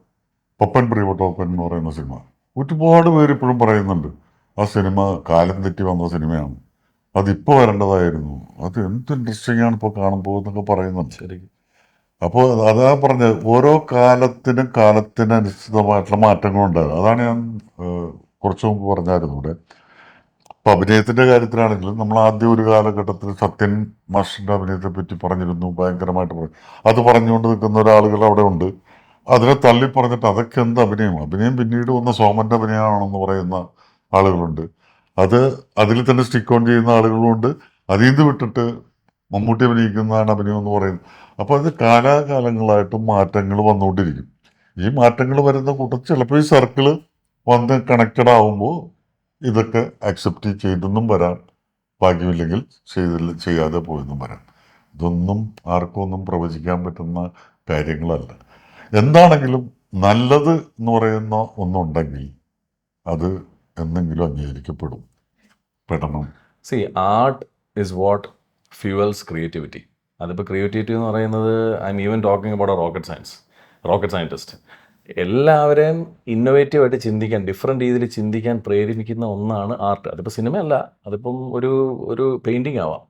പപ്പൻ പ്രിയപ്പെട്ട പപ്പൻ എന്ന് പറയുന്ന സിനിമ ഒരുപാട് പേര് ഇപ്പോഴും പറയുന്നുണ്ട് ആ സിനിമ കാലം തെറ്റി വന്ന സിനിമയാണ്, അതിപ്പോൾ വരേണ്ടതായിരുന്നു, അത് എന്ത് ഇൻട്രസ്റ്റിംഗ് ആണ് ഇപ്പോൾ കാണുമ്പോൾ എന്നൊക്കെ പറയുന്നുണ്ട്. ശരിക്കും അപ്പോൾ അതാ പറഞ്ഞത്, ഓരോ കാലത്തിനനുസൃതമായിട്ടുള്ള മാറ്റങ്ങളുണ്ടാകും. അതാണ് ഞാൻ കുറച്ച് മുമ്പ് പറഞ്ഞായിരുന്നു ഇവിടെ. ഇപ്പം അഭിനയത്തിൻ്റെ കാര്യത്തിലാണെങ്കിലും നമ്മൾ ആദ്യം ഒരു കാലഘട്ടത്തിൽ സത്യൻ മാഷിൻ്റെ അഭിനയത്തെ പറ്റി പറഞ്ഞിരുന്നു, ഭയങ്കരമായിട്ട് പറഞ്ഞു. അത് പറഞ്ഞുകൊണ്ട് നിൽക്കുന്ന ഒരാളുകൾ അവിടെ ഉണ്ട്. അതിനെ തള്ളി പറഞ്ഞിട്ട് അതൊക്കെ എന്ത് അഭിനയം പിന്നീട് വന്ന സോമൻ്റെ അഭിനയമാണെന്ന് പറയുന്ന ആളുകളുണ്ട്. അതിൽ തന്നെ സ്റ്റിക്ക് ഓൺ ചെയ്യുന്ന ആളുകളുണ്ട്. അതിൽ നിന്ന് വിട്ടിട്ട് മമ്മൂട്ടി അഭിനയിക്കുന്നതാണ് അഭിനയം എന്ന് പറയുന്നത്. അപ്പോൾ അത് കാലാകാലങ്ങളായിട്ട് മാറ്റങ്ങൾ വന്നുകൊണ്ടിരിക്കും. ഈ മാറ്റങ്ങൾ വരുന്ന കൂട്ടത്തിൽ ചിലപ്പോൾ ഈ സർക്കിള് വന്ന് കണക്റ്റഡ് ആവുമ്പോൾ ഇതൊക്കെ അക്സെപ്റ്റ് ചെയ്തെന്നും വരാം, ഭാഗ്യമില്ലെങ്കിൽ ചെയ്യാതെ പോയെന്നും വരാം. ഇതൊന്നും ആർക്കും ഒന്നും പ്രവചിക്കാൻ പറ്റുന്ന കാര്യങ്ങളല്ല. എന്താണെങ്കിലും നല്ലത് എന്ന് പറയുന്ന ഒന്നുണ്ടെങ്കിൽ അത് എന്തെങ്കിലും അംഗീകരിക്കപ്പെടണം. See art is what fuels creativity. അതിപ്പോൾ ക്രിയേറ്റിവിറ്റി എന്ന് പറയുന്നത് I am even talking about a rocket scientist. എല്ലാവരെയും ഇന്നോവേറ്റീവ് ആയിട്ട് ചിന്തിക്കാൻ, ഡിഫറെൻറ്റ് രീതിയിൽ ചിന്തിക്കാൻ പ്രേരിപ്പിക്കുന്ന ഒന്നാണ് ആർട്ട്. അതിപ്പോൾ സിനിമയല്ല, അതിപ്പം ഒരു പെയിൻറ്റിങ് ആവാം.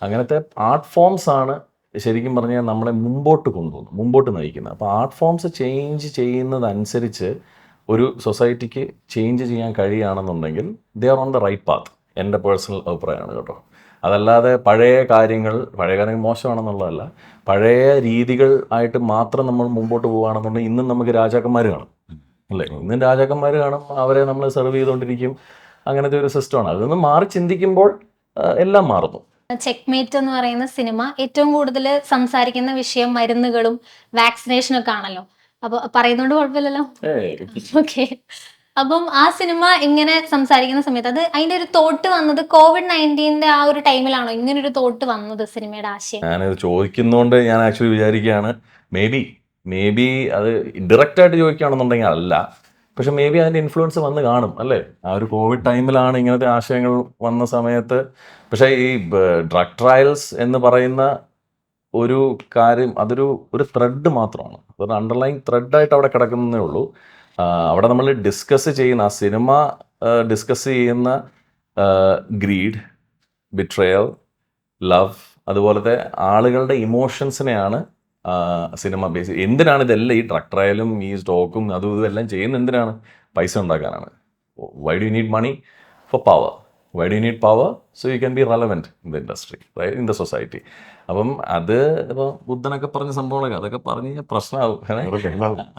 അങ്ങനത്തെ ആർട്ട് ഫോംസ് ആണ് ശരിക്കും പറഞ്ഞാൽ നമ്മളെ മുമ്പോട്ട് നയിക്കുന്നത്. അപ്പോൾ ആർട്ട് ഫോംസ് ചേഞ്ച് ചെയ്യുന്നതനുസരിച്ച് ഒരു സൊസൈറ്റിക്ക് ചേഞ്ച് ചെയ്യാൻ കഴിയുകയാണെന്നുണ്ടെങ്കിൽ they are on the right path. എൻ്റെ പേഴ്സണൽ അഭിപ്രായമാണ് കേട്ടോ. അതല്ലാതെ പഴയ കാര്യങ്ങൾ മോശമാണെന്നുള്ളതല്ല, പഴയ രീതികൾ ആയിട്ട് മാത്രം നമ്മൾ മുമ്പോട്ട് പോവുകയാണെന്നുണ്ടെങ്കിൽ ഇന്നും നമുക്ക് രാജാക്കന്മാർ കാണും, അല്ലേ? ഇന്നും രാജാക്കന്മാർ കാണും, അവരെ നമ്മൾ സെർവ് ചെയ്തുകൊണ്ടിരിക്കും. അങ്ങനത്തെ ഒരു സിസ്റ്റമാണ്. അതിൽ നിന്ന് മാറി ചിന്തിക്കുമ്പോൾ എല്ലാം മാറുന്നു. ചെക്ക്മേറ്റ് എന്ന് പറയുന്ന സിനിമ ഏറ്റവും കൂടുതൽ സംസാരിക്കുന്ന വിഷയം മരുന്നുകളും വാക്സിനേഷനും ഒക്കെ ആണല്ലോ. അപ്പൊ പറയുന്നോണ്ട് കുഴപ്പമില്ലല്ലോ. ഓക്കെ. അപ്പം ആ സിനിമ ഇങ്ങനെ സംസാരിക്കുന്ന സമയത്ത് അതിന്റെ ഒരു തോട്ട് വന്നത് COVID-19 ആ ഒരു ടൈമിലാണോ ഇങ്ങനെ ഒരു തോട്ട് വന്നത് സിനിമയുടെ ആശയം? ഞാനത് ചോദിക്കുന്നതുകൊണ്ട് ഞാൻ ആക്ച്വലി വിചാരിക്കുകയാണ് മേ ബി അത് ഡയറക്റ്റ് ആയിട്ട് ചോദിക്കുകയാണെന്നുണ്ടെങ്കിൽ അല്ല, പക്ഷെ മേ ബി അതിൻ്റെ ഇൻഫ്ലുവൻസ് വന്ന് കാണും, അല്ലേ? ആ ഒരു കോവിഡ് ടൈമിലാണ് ഇങ്ങനത്തെ ആശയങ്ങൾ വന്ന സമയത്ത്. പക്ഷേ ഈ ഡ്രഗ് ട്രയൽസ് എന്ന് പറയുന്ന ഒരു കാര്യം അതൊരു ത്രെഡ് മാത്രമാണ്, അതൊരു അണ്ടർലൈൻ ത്രെഡായിട്ട് അവിടെ കിടക്കുന്നതേ ഉള്ളൂ. അവിടെ നമ്മൾ ഡിസ്കസ് ചെയ്യുന്ന, ആ സിനിമ ഡിസ്കസ് ചെയ്യുന്ന ഗ്രീഡ്, ബിട്രയൽ, ലവ്, അതുപോലത്തെ ആളുകളുടെ ഇമോഷൻസിനെയാണ് സിനിമ ബേസ്. എന്തിനാണ് ഇതെല്ലാം, ഈ ഡ്രഗ് ട്രയലും ഈ സ്റ്റോക്കും അതും ഇതെല്ലാം ചെയ്യുന്നത് എന്തിനാണ്? പൈസ ഉണ്ടാക്കാനാണ്. Why do you need money? For power. Why do you need power? So you can be relevant in the industry, right, in the society. അപ്പം അത് ഇപ്പോൾ ബുദ്ധനൊക്കെ പറഞ്ഞ സംഭവങ്ങളൊക്കെ അതൊക്കെ പറഞ്ഞ് കഴിഞ്ഞാൽ പ്രശ്നമാവും.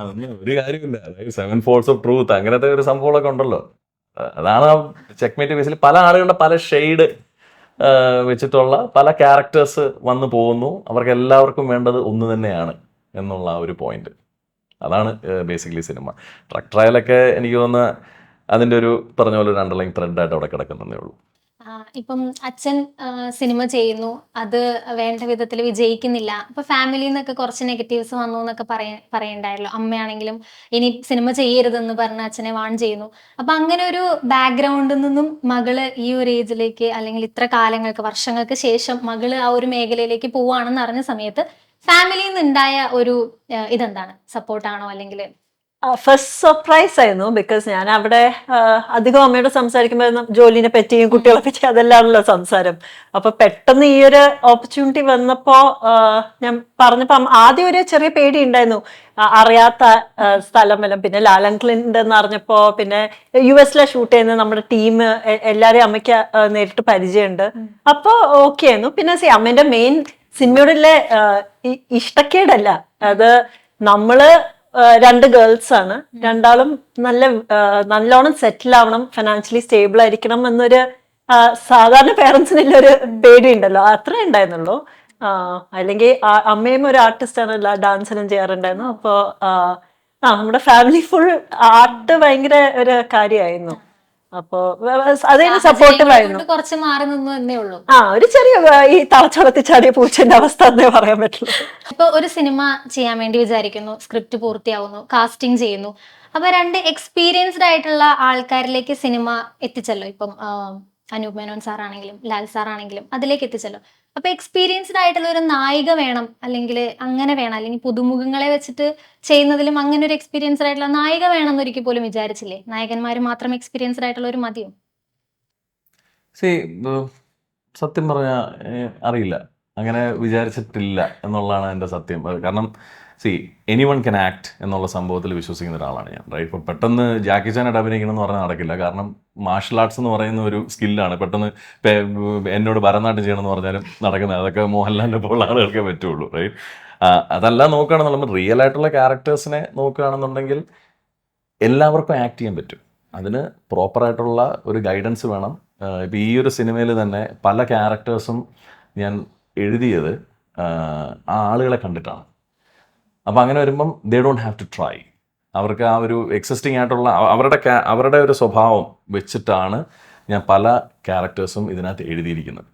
അതൊന്നും ഒരു കാര്യമില്ല. അതായത് 7 ഫോൾസ് ഓഫ് ട്രൂത്ത് അങ്ങനത്തെ ഒരു സംഭവങ്ങളൊക്കെ ഉണ്ടല്ലോ. അതാണ് ചെക്ക്മേറ്റ് ബേസിൽ പല ആളുകളുടെ പല ഷെയ്ഡ് വെച്ചിട്ടുള്ള പല ക്യാരക്ടേഴ്സ് വന്നു പോകുന്നു. അവർക്ക് എല്ലാവർക്കും വേണ്ടത് ഒന്ന് തന്നെയാണ് എന്നുള്ള ആ ഒരു പോയിന്റ്. അതാണ് ബേസിക്കലി സിനിമ. ട്രക്ക് ട്രയലൊക്കെ എനിക്ക് തോന്നുന്ന അതിൻ്റെ ഒരു പറഞ്ഞ പോലെ ഒരു അണ്ടർലൈൻ ത്രെഡായിട്ട് അവിടെ കിടക്കുന്നതേ ഉള്ളൂ. ഇപ്പം അച്ഛൻ സിനിമ ചെയ്യുന്നു, അത് വേണ്ട വിധത്തിൽ വിജയിക്കുന്നില്ല, അപ്പൊ ഫാമിലിയിൽ നിന്നൊക്കെ കുറച്ച് നെഗറ്റീവ്സ് വന്നു എന്നൊക്കെ പറയണ്ടായല്ലോ. അമ്മയാണെങ്കിലും ഇനി സിനിമ ചെയ്യരുതെന്ന് പറഞ്ഞ് അച്ഛനെ വാൺ ചെയ്യുന്നു. അപ്പൊ അങ്ങനെ ഒരു ബാക്ക്ഗ്രൗണ്ടിൽ നിന്നും മകള് ഈ ഒരു ഏജിലേക്ക്, അല്ലെങ്കിൽ ഇത്ര കാലങ്ങൾക്ക് വർഷങ്ങൾക്ക് ശേഷം മകള് ആ ഒരു മേഖലയിലേക്ക് പോവാണെന്ന് അറിഞ്ഞ സമയത്ത് ഫാമിലിയിൽ നിന്ന് ഉണ്ടായ ഒരു ഇതെന്താണ്? സപ്പോർട്ടാണോ അല്ലെങ്കിൽ? ഫസ്റ്റ് സർപ്രൈസ് ആയിരുന്നു. ബിക്കോസ് ഞാൻ അവിടെ അധികം അമ്മയോട് സംസാരിക്കുമ്പോൾ ജോലിനെ പറ്റിയും കുട്ടികളെ പറ്റി അതെല്ലാമാണല്ലോ സംസാരം. അപ്പൊ പെട്ടെന്ന് ഈ ഒരു ഓപ്പർച്യൂണിറ്റി വന്നപ്പോ ഞാൻ പറഞ്ഞപ്പോ ആദ്യം ഒരു ചെറിയ പേടി ഉണ്ടായിരുന്നു, അറിയാത്ത സ്ഥലമെല്ലാം. പിന്നെ ലാലങ്കിളുണ്ട് എന്ന് അറിഞ്ഞപ്പോ, പിന്നെ US ഷൂട്ട് ചെയ്യുന്ന നമ്മുടെ ടീം എല്ലാരെയും അമ്മയ്ക്ക് നേരിട്ട് പരിചയമുണ്ട്. അപ്പൊ ഓക്കെ ആയിരുന്നു. പിന്നെ അമ്മേന്റെ മെയിൻ സിനിമയോടുള്ള ഇഷ്ടക്കേടല്ല അത്. നമ്മള് രണ്ട് ഗേൾസ് ആണ്, രണ്ടാളും നല്ലോണം സെറ്റിൽ ആവണം, ഫിനാൻഷ്യലി സ്റ്റേബിൾ ആയിരിക്കണം എന്നൊരു സാധാരണ പേരൻസിനുള്ള ഒരു പേടിയുണ്ടല്ലോ, അത്രേ ഉണ്ടായിരുന്നുള്ളൂ. അല്ലെങ്കിൽ അമ്മയും ഒരു ആർട്ടിസ്റ്റ് ആണ്, ഡാൻസിനും ചെയ്യാറുണ്ടായിരുന്നു. അപ്പോ നമ്മുടെ ഫാമിലി ഫുൾ ആർട്ട് ഭയങ്കര ഒരു കാര്യമായിരുന്നു. അപ്പോ അതിന് സപ്പോർട്ടീവ് ആയിരുന്നു. കുറച്ച് മാറി നിന്നു എന്നേ ഉള്ളൂ. ഒരു ചെറിയ ഈ തളച്ചുളത്തി ചാടിയ പൂച്ചന്റെ അവസ്ഥ എന്നേ പറയാൻ പറ്റുള്ളൂ. ഇപ്പൊ ഒരു സിനിമ ചെയ്യാൻ വേണ്ടി വിചാരിക്കുന്നു, സ്ക്രിപ്റ്റ് പൂർത്തിയാവുന്നു, കാസ്റ്റിംഗ് ചെയ്യുന്നു. അപ്പൊ രണ്ട് എക്സ്പീരിയൻസ്ഡ് ആയിട്ടുള്ള ആൾക്കാരിലേക്ക് സിനിമ എത്തിച്ചല്ലോ. ഇപ്പം അനൂപ് മേനോൻ സാർ ആണെങ്കിലും ലാൽ സാർ ആണെങ്കിലും അതിലേക്ക് എത്തിച്ചല്ലോ. അപ്പൊ എക്സ്പീരിയൻസ്ഡ് ആയിട്ടുള്ള ഒരു നായിക വേണം, അല്ലെങ്കിൽ അങ്ങനെ വേണം, അല്ലെങ്കിൽ പുതുമുഖങ്ങളെ വെച്ചിട്ട് ചെയ്യുന്നതിലും അങ്ങനെ ഒരു എക്സ്പീരിയൻസ്ഡ് ആയിട്ടുള്ള നായിക വേണം എന്നൊരിക്കൽ പോലും വിചാരിച്ചില്ലേ? നായകന്മാർ മാത്രം എക്സ്പീരിയൻസ്ഡ് ആയിട്ടുള്ള ഒരു മതിയോ? സത്യം പറഞ്ഞാൽ അറിയില്ല, അങ്ങനെ വിചാരിച്ചിട്ടില്ല എന്നുള്ളതാണ് എൻ്റെ സത്യം. കാരണം എനി വൺ കൻ ആക്ട് എന്നുള്ള സംഭവത്തിൽ വിശ്വസിക്കുന്ന ഒരാളാണ് ഞാൻ, റൈറ്റ്? ഇപ്പോൾ പെട്ടെന്ന് ജാക്കി ചാനായിട്ട് അഭിനയിക്കണം എന്ന് പറഞ്ഞാൽ നടക്കില്ല. കാരണം മാർഷൽ ആർട്സ് എന്ന് പറയുന്ന ഒരു സ്കില്ലാണ്. പെട്ടെന്ന് എന്നോട് ഭരതനാട്യം ചെയ്യണമെന്ന് പറഞ്ഞാലും നടക്കുന്നത് അതൊക്കെ മോഹൻലാലിനെ പോലുള്ള ആളുകൾക്കേ പറ്റുള്ളൂ, റൈറ്റ്? അതെല്ലാം നോക്കുകയാണെന്ന് നമ്മൾ റിയൽ ആയിട്ടുള്ള ക്യാരക്ടേഴ്സിനെ നോക്കുകയാണെന്നുണ്ടെങ്കിൽ എല്ലാവർക്കും ആക്ട് ചെയ്യാൻ പറ്റും. അതിന് പ്രോപ്പറായിട്ടുള്ള ഒരു ഗൈഡൻസ് വേണം. ഇപ്പോൾ ഈ ഒരു സിനിമയിൽ തന്നെ പല ക്യാരക്ടേഴ്സും ഞാൻ എഴുതിയത് ആ ആളുകളെ കണ്ടിട്ടാണ്. അപ്പം അങ്ങനെ വരുമ്പം they don't have to try. അവർക്ക് ആ ഒരു എക്സിസ്റ്റിംഗ് ആയിട്ടുള്ള അവരുടെ ഒരു സ്വഭാവം വെച്ചിട്ടാണ് ഞാൻ പല ക്യാരക്ടേഴ്സും ഇതിനകത്ത് എഴുതിയിരിക്കുന്നത്.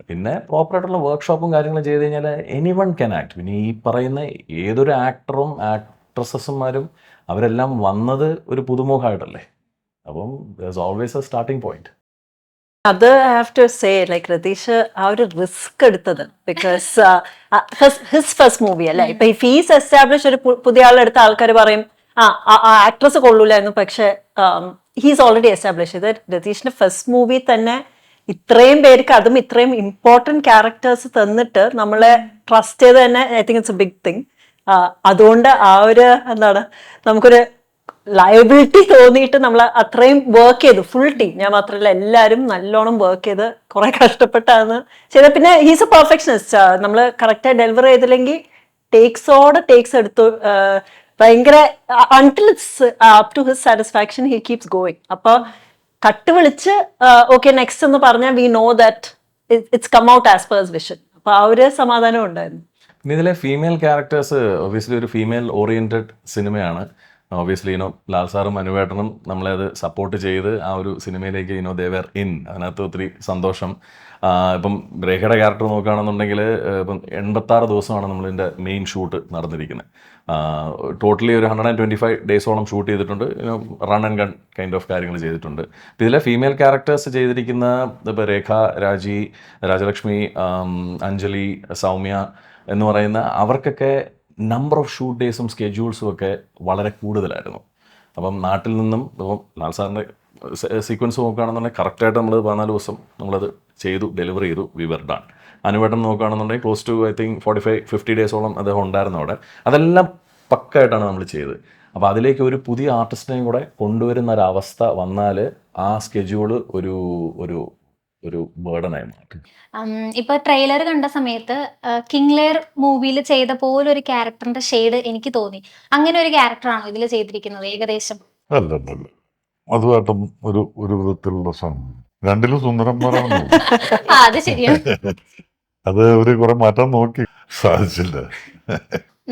പിന്നെ പ്രോപ്പറായിട്ടുള്ള വർക്ക്ഷോപ്പും കാര്യങ്ങളും ചെയ്ത് കഴിഞ്ഞാൽ എനി വൺ ക്യാൻ ആക്ട്. പിന്നെ ഈ പറയുന്ന ഏതൊരു ആക്ടറും ആക്ട്രസസുമാരും അവരെല്ലാം വന്നത് ഒരു പുതുമുഖമായിട്ടല്ലേ. അപ്പം there's always a starting point. അത് I have to say, like Ratheesh ആ ഒരു റിസ്ക് എടുത്തത്, ബിക്കോസ് ഹിസ് ഫസ്റ്റ് മൂവി അല്ലേ. ഇപ്പൊ ഈ ഫീസ് എസ്റ്റാബ്ലിഷ് ഒരു പുതിയ ആളെടുത്ത ആൾക്കാർ പറയും ആക്ട്രസ് കൊള്ളൂലായിരുന്നു, പക്ഷെ ഹീസ് ഓൾറെഡി എസ്റ്റാബ്ലിഷ്. ഇത് രതീഷിന്റെ ഫസ്റ്റ് മൂവി തന്നെ ഇത്രയും പേർക്ക്, അതും ഇത്രയും ഇമ്പോർട്ടൻറ്റ് ക്യാരക്ടേഴ്സ് തന്നിട്ട് നമ്മളെ ട്രസ്റ്റ് ചെയ്ത് തന്നെ, I think it's a big thing. അതുകൊണ്ട് ആ ഒരു എന്താണ് നമുക്കൊരു ലയബിലിറ്റി തോന്നിയിട്ട് നമ്മൾ അത്രയും വർക്ക് ചെയ്തു, ഫുൾ ടീം, ഞാൻ മാത്രമല്ല എല്ലാവരും നല്ലോണം വർക്ക് ചെയ്ത് കുറെ കഷ്ടപ്പെട്ടാണ് ചെയ്തത്. പിന്നെ ഹീസ് എ പെർഫെക്ഷനിസ്റ്റ്. നമ്മൾ കറക്റ്റായി ഡെലിവർ ചെയ്തില്ലെങ്കിൽ ടേക്സ് എടുത്തു, ഭയങ്കര until it's up to his satisfaction he keeps going. അപ്പൊ കട്ട് വിളിച്ച് ഓക്കെ നെക്സ്റ്റ് എന്ന് പറഞ്ഞാൽ we know that it's come out as per his vision. അപ്പൊ ആ ഒരു സമാധാനം ഉണ്ടായിരുന്നു. പിന്നെ ഇതിലെ ഫീമെയിൽ ക്യാരക്ടേഴ്സ് ഒബ്വിയസ്ലി ഒരു ഫീമെയിൽ ഓറിയന്റഡ് സിനിമയാണ്. ഒബ്വിയസ്ലി ലാൽ സാറും അനുവേട്ടനും നമ്മളെ അത് സപ്പോർട്ട് ചെയ്ത് ആ ഒരു സിനിമയിലേക്ക് ദേവർ ഇൻ. അതിനകത്ത് ഒത്തിരി സന്തോഷം. ഇപ്പം രേഖയുടെ ക്യാരക്ടർ നോക്കുകയാണെന്നുണ്ടെങ്കിൽ ഇപ്പം 86 ദിവസമാണ് നമ്മളിതിൻ്റെ മെയിൻ ഷൂട്ട് നടന്നിരിക്കുന്നത്. ടോട്ടലി ഒരു 125 ഡേയ്സോളം ഷൂട്ട് ചെയ്തിട്ടുണ്ട്. Run and gun kind of കാര്യങ്ങൾ ചെയ്തിട്ടുണ്ട്. ഇപ്പം ഇതിലെ ഫീമെയിൽ ക്യാരക്ടേഴ്സ് ചെയ്തിരിക്കുന്ന ഇപ്പോൾ രേഖ, രാജി, രാജലക്ഷ്മി, അഞ്ജലി, സൗമ്യ എന്ന് പറയുന്ന അവർക്കൊക്കെ നമ്പർ ഓഫ് ഷൂട്ട് ഡേയ്സും സ്കെഡ്യൂൾസും ഒക്കെ വളരെ കൂടുതലായിരുന്നു. അപ്പം നാട്ടിൽ നിന്നും ഇപ്പം ലാൽ സാറിൻ്റെ സീക്വൻസ് നോക്കുകയാണെന്നുണ്ടെങ്കിൽ കറക്റ്റായിട്ട് നമ്മൾ 14 ദിവസം നമ്മളത് ചെയ്തു, ഡെലിവർ ചെയ്തു, വി വർ ഡൺ. അനുവേട്ടൻ നോക്കുകയാണെന്നുണ്ടെങ്കിൽ ക്ലോസ് ടു ഐ തിങ്ക് 45-50 ഡേയ്സോളം അദ്ദേഹം ഉണ്ടായിരുന്നു അവിടെ. അതെല്ലാം പക്കായിട്ടാണ് നമ്മൾ ചെയ്തത്. അപ്പോൾ അതിലേക്ക് ഒരു പുതിയ ആർട്ടിസ്റ്റിനെയും കൂടെ കൊണ്ടുവരുന്ന ഒരവസ്ഥ വന്നാൽ ആ സ്കെഡ്യൂള് ഒരു ബേർഡനായി മാറ്റി. ഇപ്പൊ ട്രെയിലർ കണ്ട സമയത്ത് കിങ് ലെയർ മൂവിയിൽ ചെയ്ത പോലെ ഒരു ക്യാരക്ടറിന്റെ ഷെയ്ഡ് എനിക്ക് തോന്നി. അങ്ങനെ ഒരു ക്യാരക്ടറാണോ ഇതിൽ ചെയ്തിരിക്കുന്നത് ഏകദേശം? അല്ല, അതുമായിട്ടും ഒരു വിധത്തിലുള്ള രണ്ടിലും സുന്ദരന്മാരാണ്. ആ, അത് ശരിയാണ്. അത് ഒരു കുറെ മാറ്റാൻ നോക്കി, സാധിച്ചില്ല.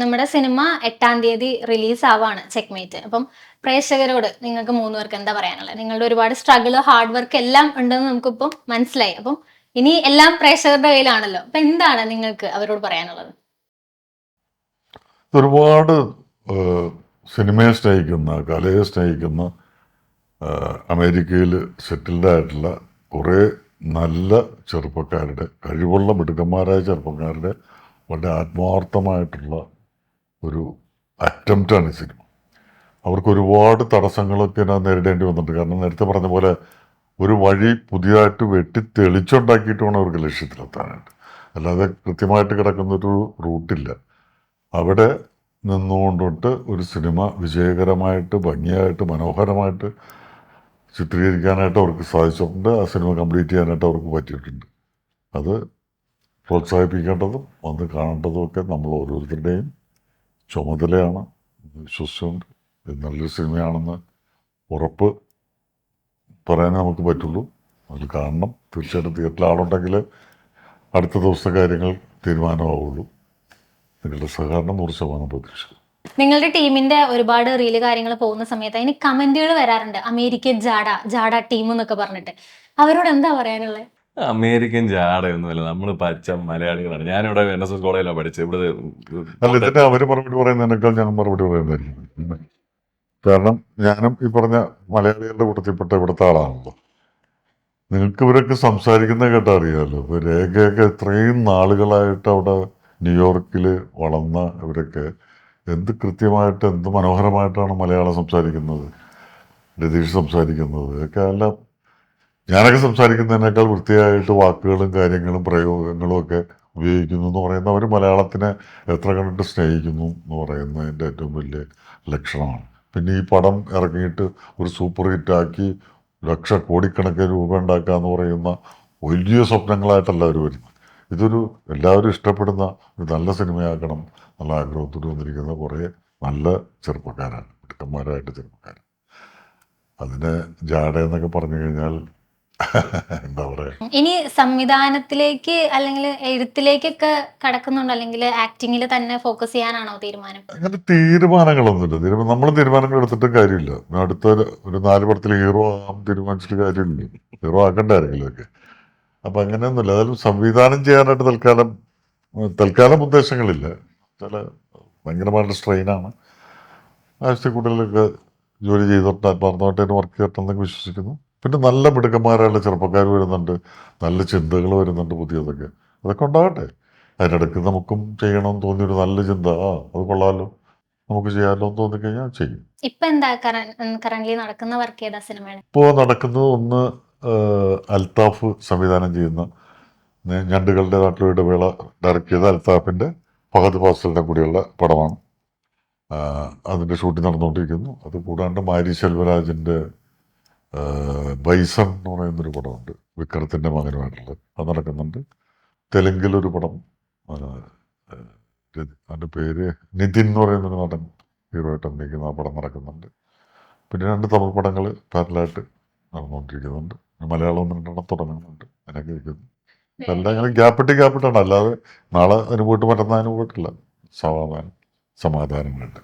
നമ്മുടെ സിനിമ 8-ാം തീയതി റിലീസ് ആവാണ് ചെക്ക്മേറ്റ്. അപ്പം പ്രേക്ഷകരോട് നിങ്ങൾക്ക് 3 പേർക്ക് എന്താ പറയാനുള്ളത്? നിങ്ങളുടെ ഒരുപാട് സ്ട്രഗിൾ, ഹാർഡ് വർക്ക് എല്ലാം ഉണ്ടെന്ന് നമുക്കിപ്പം മനസ്സിലായി. അപ്പം ഇനി എല്ലാം പ്രേക്ഷകരുടെ കയ്യിലാണല്ലോ. അപ്പൊ എന്താണ് നിങ്ങൾക്ക് അവരോട് പറയാനുള്ളത്? ഒരുപാട് സിനിമയെ സ്നേഹിക്കുന്ന, കലയെ സ്നേഹിക്കുന്ന, അമേരിക്കയിൽ സെറ്റിൽഡ് ആയിട്ടുള്ള കുറേ നല്ല ചെറുപ്പക്കാരുടെ, കഴിവുള്ള മിടുക്കന്മാരായ ചെറുപ്പക്കാരുടെ വളരെ ആത്മാർത്ഥമായിട്ടുള്ള ഒരു അറ്റംപ്റ്റാണ് ഈ സിനിമ. അവർക്ക് ഒരുപാട് തടസ്സങ്ങളൊക്കെ നേരിടേണ്ടി വന്നിട്ടുണ്ട്. കാരണം നേരത്തെ പറഞ്ഞ പോലെ ഒരു വഴി പുതിയതായിട്ട് വെട്ടി തെളിച്ചുണ്ടാക്കിയിട്ട് വേണം അവർക്ക് ലക്ഷ്യത്തിലെത്താനായിട്ട്. അല്ലാതെ കൃത്യമായിട്ട് കിടക്കുന്നൊരു റൂട്ടില്ല. അവിടെ നിന്നുകൊണ്ടിട്ട് ഒരു സിനിമ വിജയകരമായിട്ട്, ഭംഗിയായിട്ട്, മനോഹരമായിട്ട് ചിത്രീകരിക്കാനായിട്ട് അവർക്ക് സാധിച്ചിട്ടുണ്ട്. ആ സിനിമ കംപ്ലീറ്റ് ചെയ്യാനായിട്ട് അവർക്ക് പറ്റിയിട്ടുണ്ട്. അത് പ്രോത്സാഹിപ്പിക്കേണ്ടതും വന്ന് കാണേണ്ടതും ഒക്കെ നമ്മൾ ഓരോരുത്തരുടെയും ചുമതലയാണ്. വിശ്വസിച്ചുകൊണ്ട് ഇത് നല്ലൊരു സിനിമയാണെന്ന് ഉറപ്പ് പറയാനേ നമുക്ക് പറ്റുള്ളൂ. അത് കാണണം. തീർച്ചയായിട്ടും തിയേറ്ററിൽ ആളുണ്ടെങ്കിൽ അടുത്ത ദിവസത്തെ കാര്യങ്ങൾ തീരുമാനമാവുള്ളൂ. നിങ്ങളുടെ സഹകരണം 100% പ്രതീക്ഷ. നിങ്ങളുടെ ടീമിന്റെ ഒരുപാട് റീല് കാര്യങ്ങൾ പോകുന്ന സമയത്ത് അതിന് കമന്റുകൾ വരാറുണ്ട്, അമേരിക്കൻ ജാഡ ടീം എന്നൊക്കെ പറഞ്ഞിട്ട്. അവരോട് എന്താ പറയാനുള്ളത്? അമേരിക്കൻ ജാടയൊന്നുമല്ല, നമ്മൾ പച്ച മലയാളികളാണ്. ഞാനിവിടെ NSS കോളേജിലാണ് പഠിച്ചത്. ഇവിടെ അല്ല, ഇതിന് അവർ മറുപടി പറയുന്നതിനേക്കാൾ ഞാൻ മറുപടി പറയുന്നതായിരിക്കും. കാരണം ഞാനും ഈ പറഞ്ഞ മലയാളികളുടെ കൂട്ടത്തിൽപ്പെട്ട ഇവിടുത്തെ ആളാണല്ലോ. നിങ്ങൾക്ക് ഇവരൊക്കെ സംസാരിക്കുന്നത് കേട്ടാൽ അറിയാമല്ലോ. ഇപ്പോൾ രേഖയൊക്കെ ഇത്രയും നാളുകളായിട്ട് അവിടെ ന്യൂയോർക്കിൽ വളർന്ന ഇവരൊക്കെ എന്ത് കൃത്യമായിട്ട്, എന്ത് മനോഹരമായിട്ടാണ് മലയാളം സംസാരിക്കുന്നത്, രതീഷ് സംസാരിക്കുന്നത് ഒക്കെ. എല്ലാം ഞാനൊക്കെ സംസാരിക്കുന്നതിനേക്കാൾ വൃത്തിയായിട്ട് വാക്കുകളും കാര്യങ്ങളും പ്രയോഗങ്ങളും ഒക്കെ ഉപയോഗിക്കുന്നു എന്ന് പറയുന്നത് അവർ മലയാളത്തിനെ എത്ര കണ്ടിട്ട് സ്നേഹിക്കുന്നു എന്ന് പറയുന്നതിൻ്റെ ഏറ്റവും വലിയ ലക്ഷണമാണ്. പിന്നെ ഈ പടം ഇറങ്ങിയിട്ട് ഒരു സൂപ്പർ ഹിറ്റാക്കി കോടിക്കണക്കിന് രൂപ ഉണ്ടാക്കുക എന്ന് പറയുന്ന വലിയ സ്വപ്നങ്ങളായിട്ടല്ല അവർ വരുന്നത്. ഇതൊരു എല്ലാവരും ഇഷ്ടപ്പെടുന്ന ഒരു നല്ല സിനിമയാക്കണം എന്നുള്ള ആഗ്രഹത്തോട് വന്നിരിക്കുന്ന കുറേ നല്ല ചെറുപ്പക്കാരാണ്, മിടുക്കന്മാരായിട്ട് ചെറുപ്പക്കാർ. അതിനെ ജാട എന്നൊക്കെ പറഞ്ഞു കഴിഞ്ഞാൽ എന്താ പറയുക. ഇനി സംവിധാനത്തിലേക്ക് അല്ലെങ്കിൽ എഴുത്തിലേക്കൊക്കെ കടക്കുന്നുണ്ടോ, അല്ലെങ്കിൽ ആക്ടിങ്ങിൽ തന്നെ ഫോക്കസ് ചെയ്യാനാണോ തീരുമാനം? അങ്ങനെ തീരുമാനങ്ങളൊന്നുമില്ല. നമ്മൾ തീരുമാനങ്ങൾ എടുത്തിട്ടും കാര്യമില്ല. അടുത്ത ഒരു 4 പടത്തിൽ ഹീറോ ആകാൻ തീരുമാനിച്ചിട്ട് കാര്യമില്ല. ഹീറോ ആക്കണ്ട ആരെങ്കിലുമൊക്കെ. അപ്പം അങ്ങനെയൊന്നുമില്ല. അതായത് സംവിധാനം ചെയ്യാനായിട്ട് തൽക്കാലം ഉദ്ദേശങ്ങളില്ല. ചില ഭയങ്കരമായിട്ട് സ്ട്രെയിനാണ്. ആവശ്യത്തിൽ കൂടുതലൊക്കെ ജോലി ചെയ്തിട്ട് ആത്മാർത്ഥമായിട്ട് വർക്ക് ചെയ്തിട്ടെന്നൊക്കെ വിശ്വസിക്കുന്നു. പിന്നെ നല്ല മിടുക്കന്മാരായുള്ള ചെറുപ്പക്കാർ വരുന്നുണ്ട്, നല്ല ചിന്തകൾ വരുന്നുണ്ട് പുതിയതൊക്കെ. അതൊക്കെ ഉണ്ടാകട്ടെ. അതിനിടയ്ക്ക് നമുക്കും ചെയ്യണമെന്ന് തോന്നിയൊരു നല്ല ചിന്ത, അത് കൊള്ളാമല്ലോ, നമുക്ക് ചെയ്യാമല്ലോ എന്ന് തോന്നിക്കഴിഞ്ഞാൽ ചെയ്യും. ഇപ്പൊ എന്താ കറന്റ് നടക്കുന്ന വർക്ക് ഏതാ സിനിമയാണ്? ഇപ്പോൾ നടക്കുന്നത് ഒന്ന്, അൽത്താഫ് സംവിധാനം ചെയ്യുന്ന ഞണ്ടുകളുടെ നാട്ടിലെ ഇടവേള ഡയറക്റ്റ് ചെയ്ത അൽത്താഫിൻ്റെ ഫഹദ് ഫാസിലിൻ്റെ കൂടിയുള്ള പടമാണ്. അതിൻ്റെ ഷൂട്ടിംഗ് നടന്നുകൊണ്ടിരിക്കുന്നു. അത് കൂടാണ്ട് മാരി സെൽവരാജിൻ്റെ ബൈസൺ എന്ന് പറയുന്നൊരു പടമുണ്ട്, വിക്രത്തിൻ്റെ മകനുമായിട്ടുള്ളത്. അത് നടക്കുന്നുണ്ട്. തെലുങ്കിലൊരു പടം, അതിൻ്റെ പേര് നിതിൻ എന്ന് പറയുന്നൊരു നടൻ ഹീറോ ആയിട്ട് അഭിനയിക്കുന്ന ആ പടം നടക്കുന്നുണ്ട്. പിന്നെ 2 തമിഴ് പടങ്ങൾ പാരലായിട്ട് നടന്നുകൊണ്ടിരിക്കുന്നുണ്ട്. മലയാളം 2 തുടങ്ങുന്നുണ്ട്. അതിനൊക്കെ ഇരിക്കുന്നു. ഇതെല്ലാം ഇങ്ങനെ ഗ്യാപ്പിട്ടാണ്. അല്ലാതെ നാളെ അതിന് പോയിട്ട് മറ്റന്നാൾ അതിന് പോയിട്ടില്ല. സമാധാനമുണ്ട്.